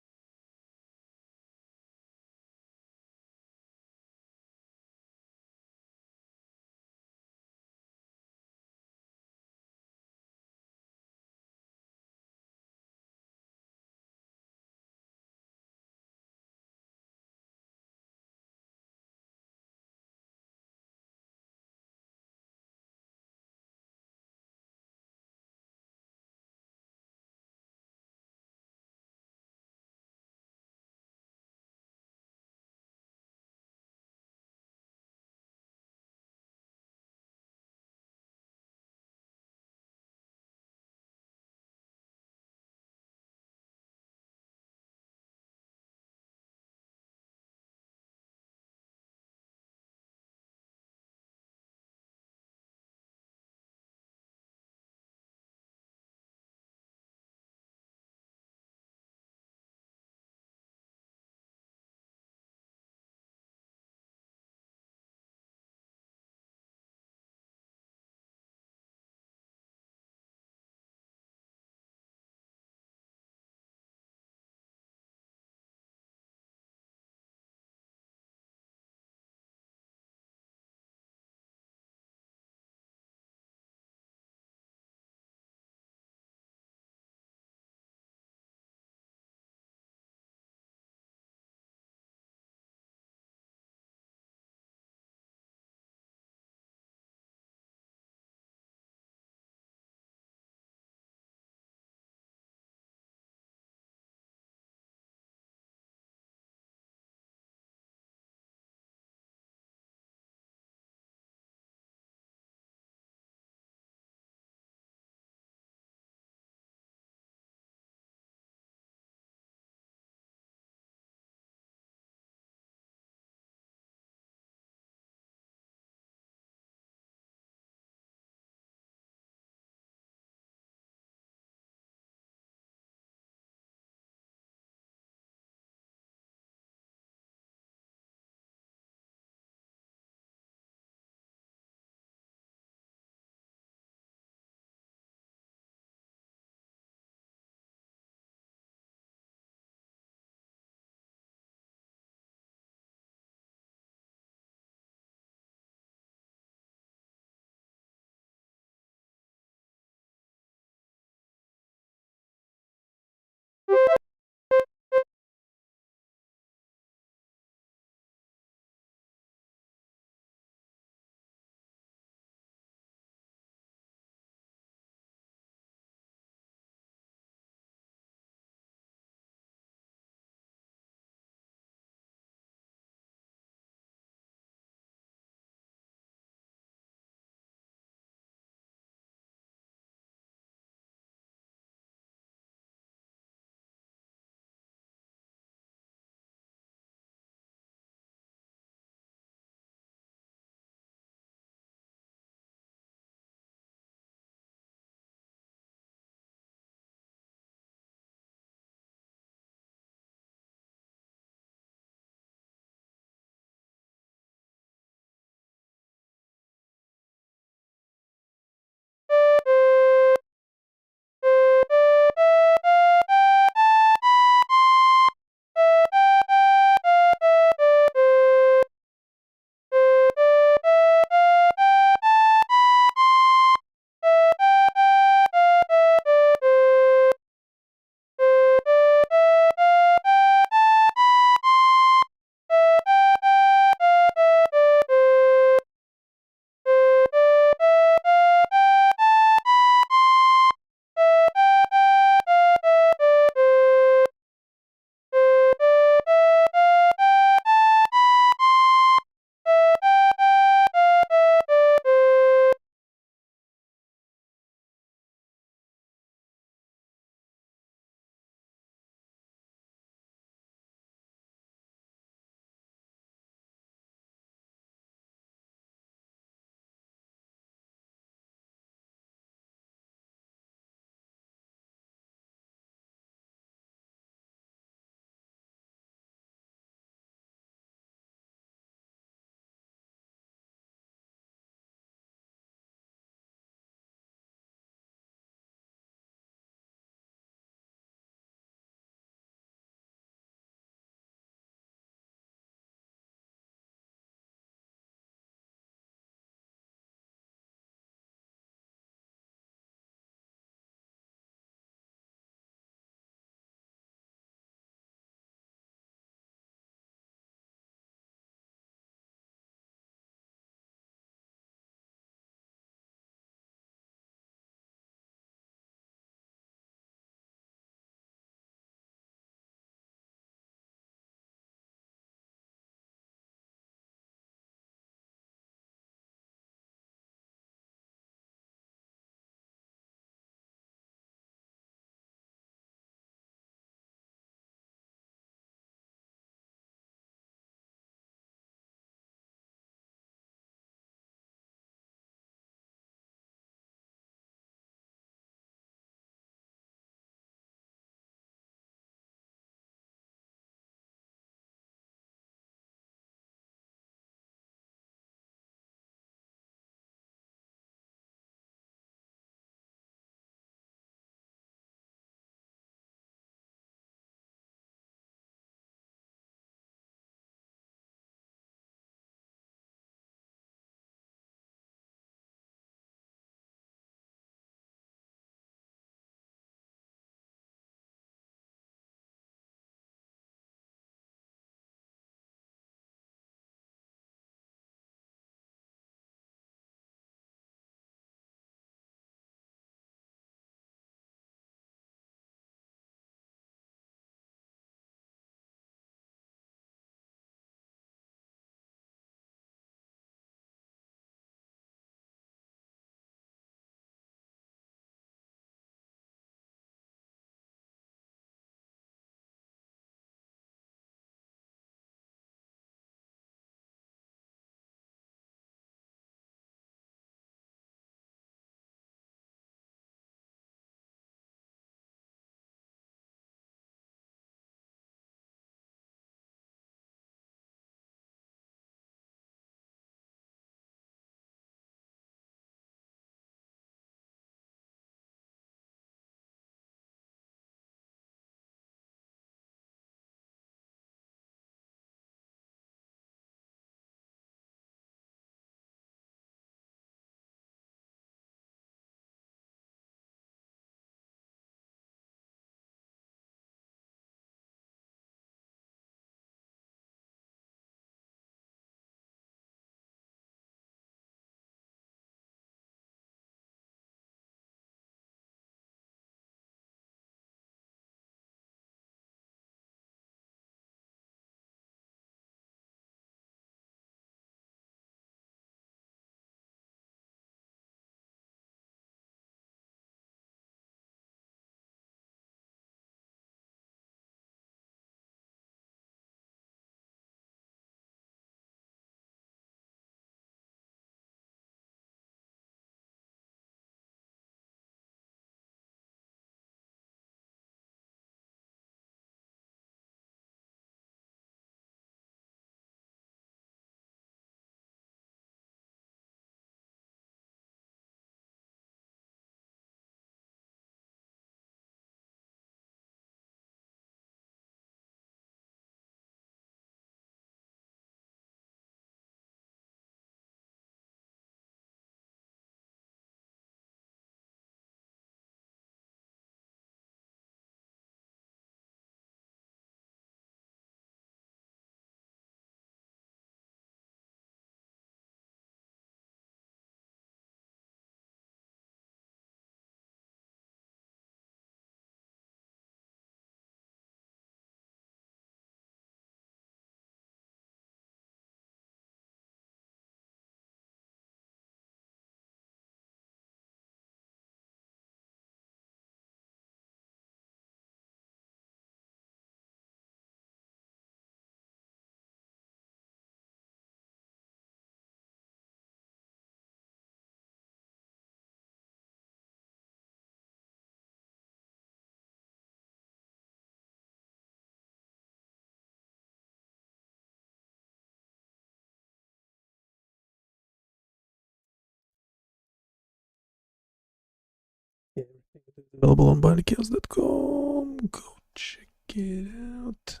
[SPEAKER 1] Available on BioniChaos.com. Go check it out.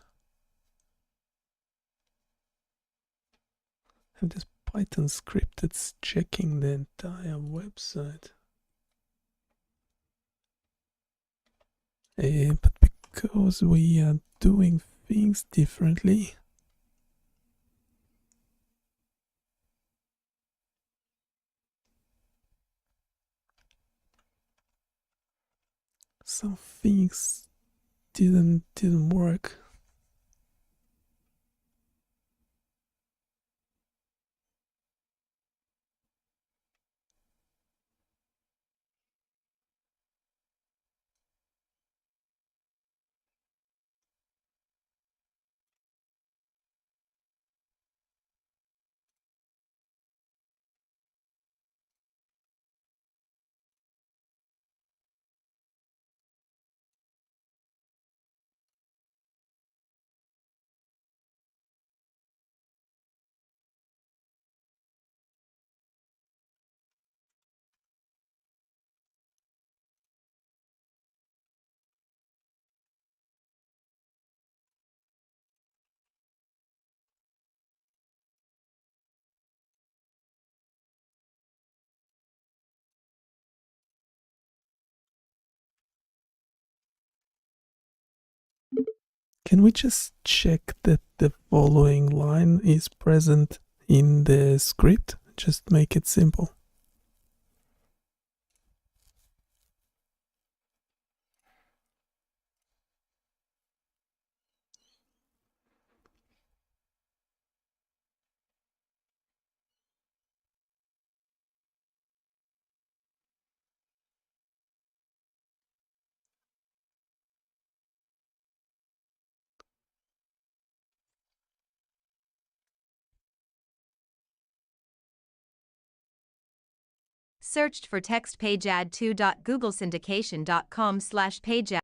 [SPEAKER 1] I have this Python script that's checking the entire website. But because we are doing things differently, some things didn't work. Can we just check that the following line is present in the script? Just make it simple.
[SPEAKER 5] Searched for text page add2.googlesyndication.com/page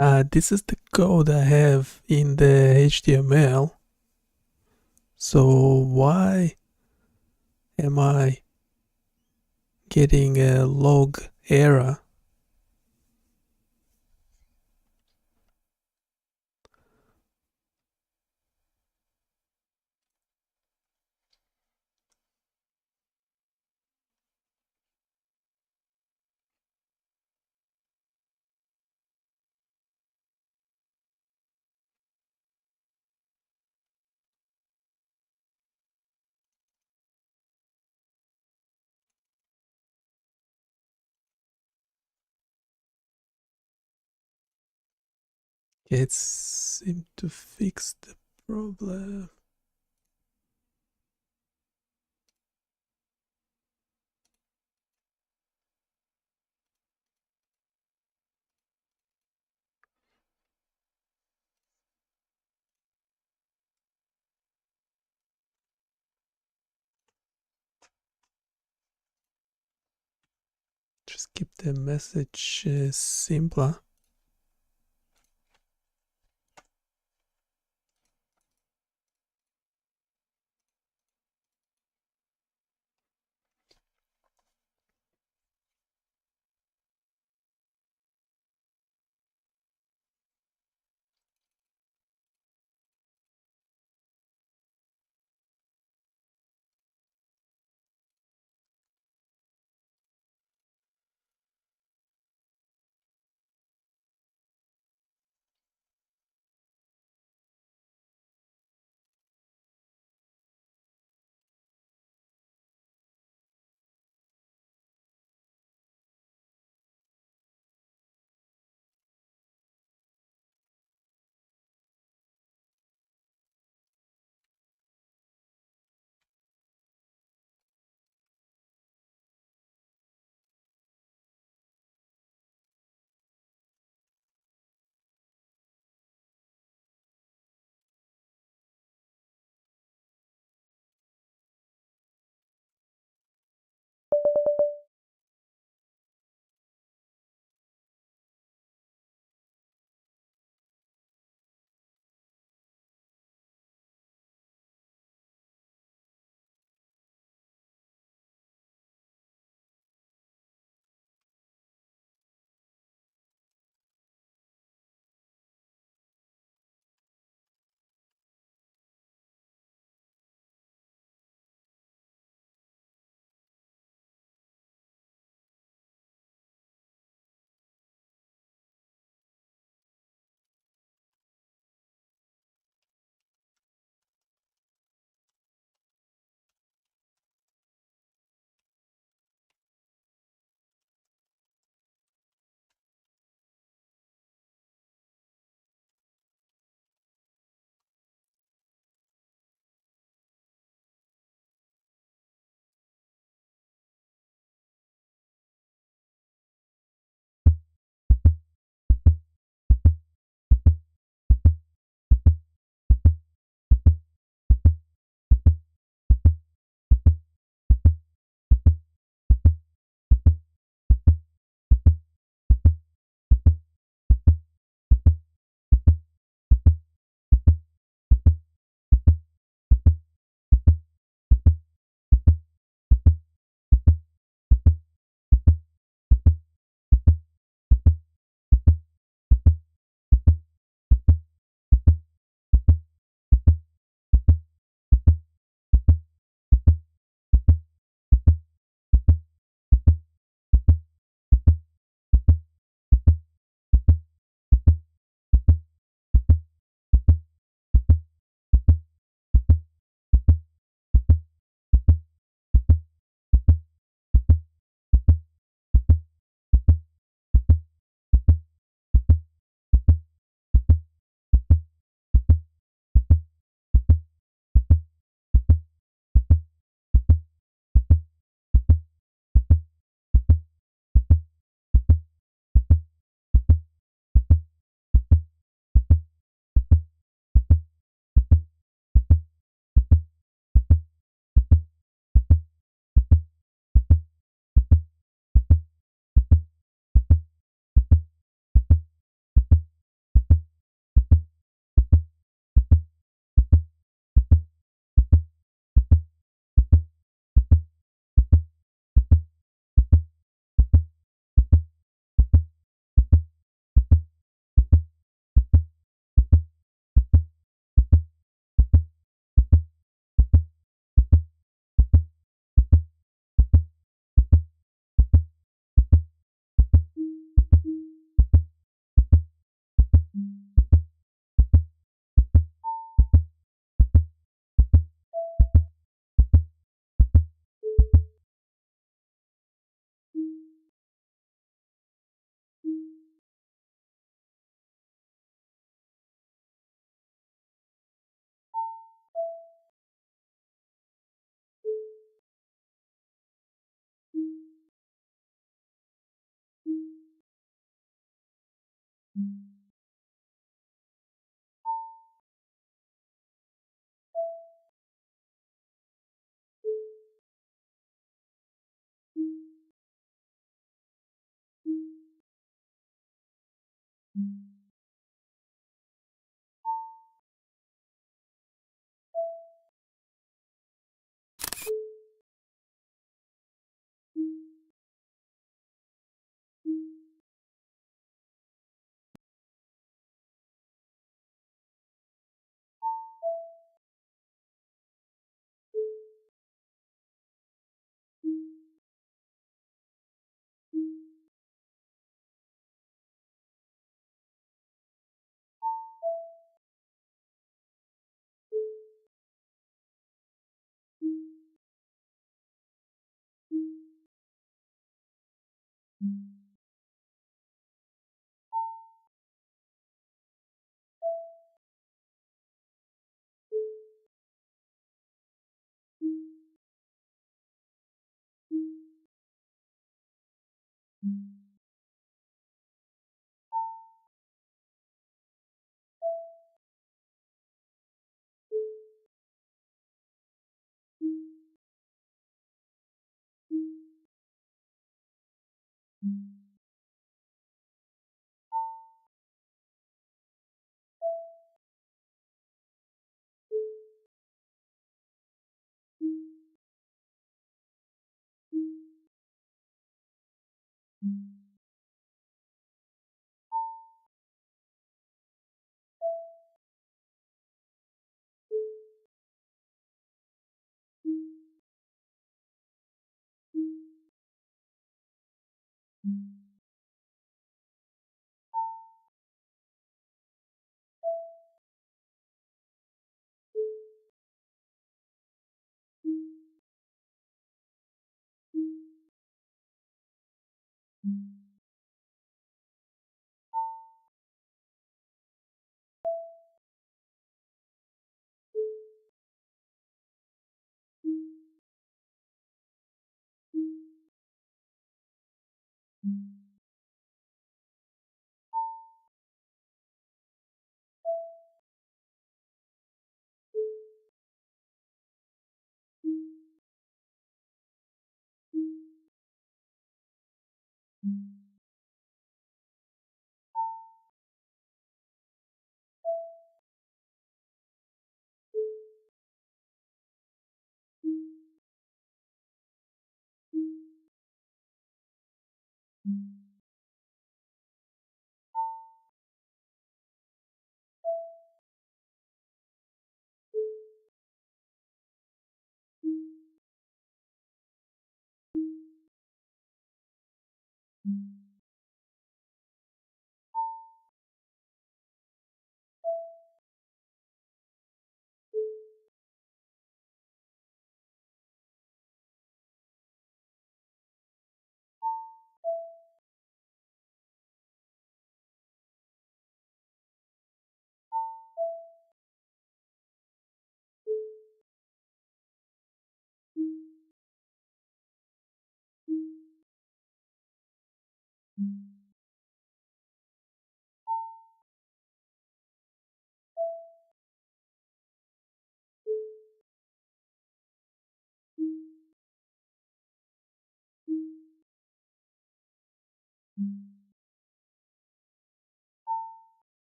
[SPEAKER 1] This is the code I have in the HTML. So why am I getting a log error? It seemed to fix the problem. Just keep the message simpler.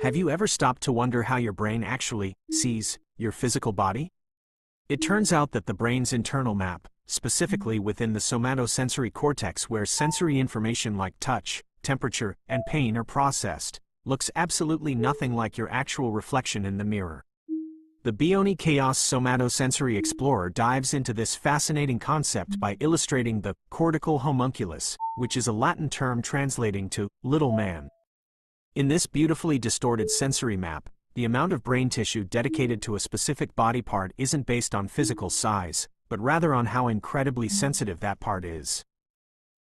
[SPEAKER 2] Have you ever stopped to wonder how your brain actually sees your physical body? It turns out that the brain's internal map, specifically within the somatosensory cortex where sensory information like touch, temperature, and pain are processed, looks absolutely nothing like your actual reflection in the mirror. The BioniChaos Somatosensory Explorer dives into this fascinating concept by illustrating the cortical homunculus, which is a Latin term translating to little man. In this beautifully distorted sensory map, the amount of brain tissue dedicated to a specific body part isn't based on physical size, but rather on how incredibly sensitive that part is.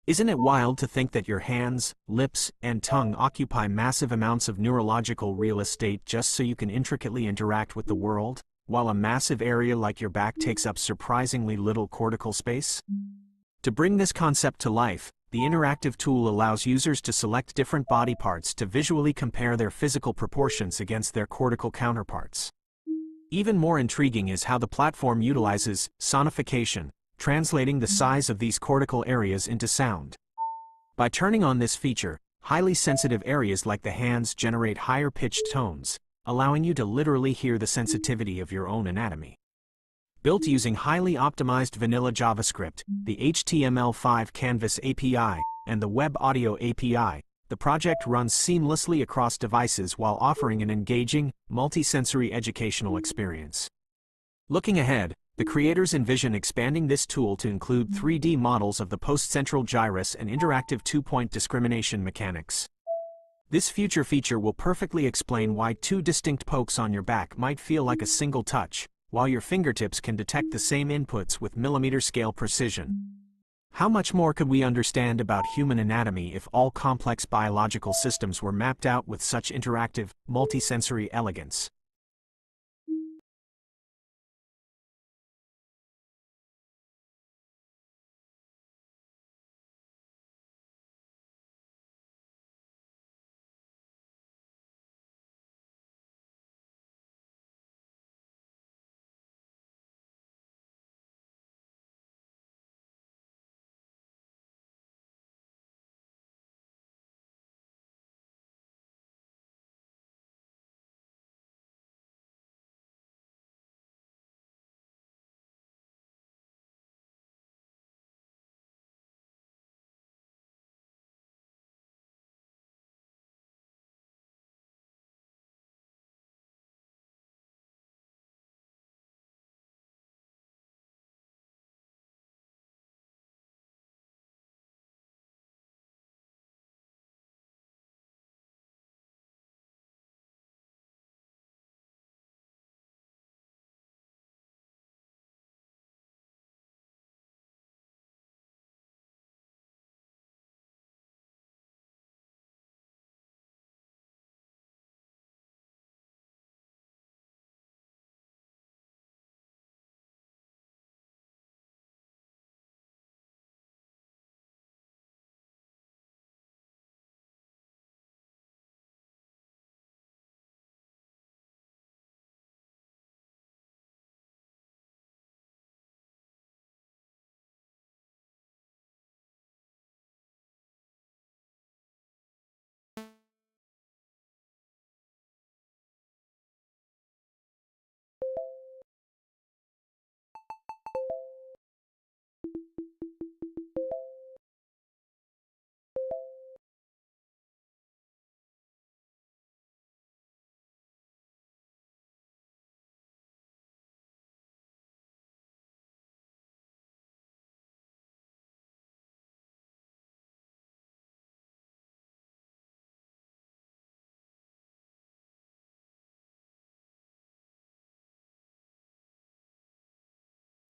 [SPEAKER 2] Isn't it wild to think that your hands, lips, and tongue occupy massive amounts of neurological real estate just so you can intricately interact with the world, while a massive area like your back takes up surprisingly little cortical space? To bring this concept to life, the interactive tool allows users to select different body parts to visually compare their physical proportions against their cortical counterparts. Even more intriguing is how the platform utilizes sonification, translating the size of these cortical areas into sound. By turning on this feature, highly sensitive areas like the hands generate higher-pitched tones, allowing you to literally hear the sensitivity of your own anatomy. Built using highly optimized vanilla JavaScript, the HTML5 Canvas API, and the Web Audio API, the project runs seamlessly across devices while offering an engaging, multi-sensory educational experience. Looking ahead, the creators envision expanding this tool to include 3D models of the post-central gyrus and interactive two-point discrimination mechanics. This future feature will perfectly explain why two distinct pokes on your back might feel like a single touch, while your fingertips can detect the same inputs with millimeter-scale precision. How much more could we understand about human anatomy if all complex biological systems were mapped out with such interactive, multisensory elegance?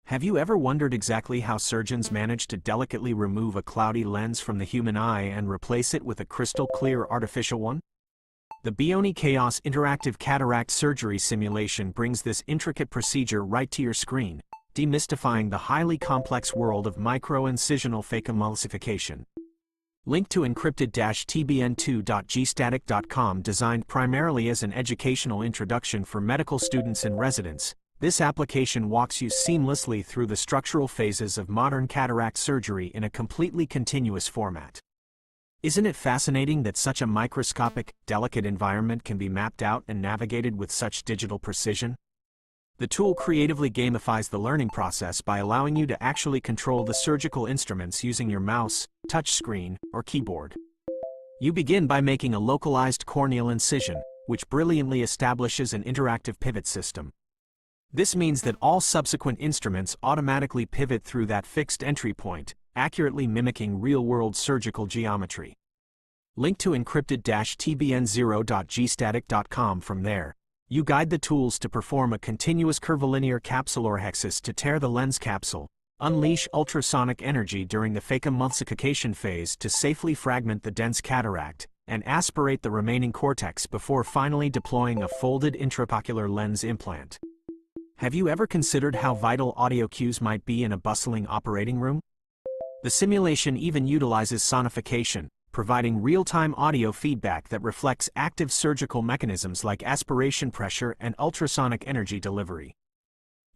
[SPEAKER 2] Have you ever wondered exactly how surgeons manage to delicately remove a cloudy lens from the human eye and replace it with a crystal-clear artificial one? The BioniChaos interactive cataract surgery simulation brings this intricate procedure right to your screen, demystifying the highly complex world of micro-incisional phacoemulsification. Linked to encrypted-tbn2.gstatic.com, designed primarily as an educational introduction for medical students and residents, this application walks you seamlessly through the structural phases of modern cataract surgery in a completely continuous format. Isn't it fascinating that such a microscopic, delicate environment can be mapped out and navigated with such digital precision? The tool creatively gamifies the learning process by allowing you to actually control the surgical instruments using your mouse, touchscreen, or keyboard. You begin by making a localized corneal incision, which brilliantly establishes an interactive pivot system. This means that all subsequent instruments automatically pivot through that fixed entry point, accurately mimicking real-world surgical geometry. Link to encrypted-tbn0.gstatic.com from there. You guide the tools to perform a continuous curvilinear capsulorhexis to tear the lens capsule, unleash ultrasonic energy during the phacoemulsification phase to safely fragment the dense cataract, and aspirate the remaining cortex before finally deploying a folded intraocular lens implant. Have you ever considered how vital audio cues might be in a bustling operating room? The simulation even utilizes sonification, providing real-time audio feedback that reflects active surgical mechanisms like aspiration pressure and ultrasonic energy delivery.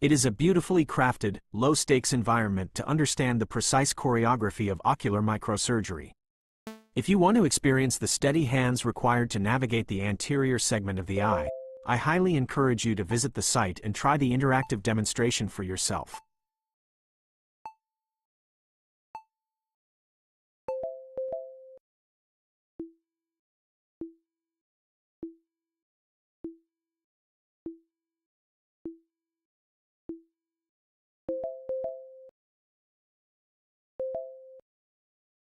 [SPEAKER 2] It is a beautifully crafted, low-stakes environment to understand the precise choreography of ocular microsurgery. If you want to experience the steady hands required to navigate the anterior segment of the eye, I highly encourage you to visit the site and try the interactive demonstration for yourself.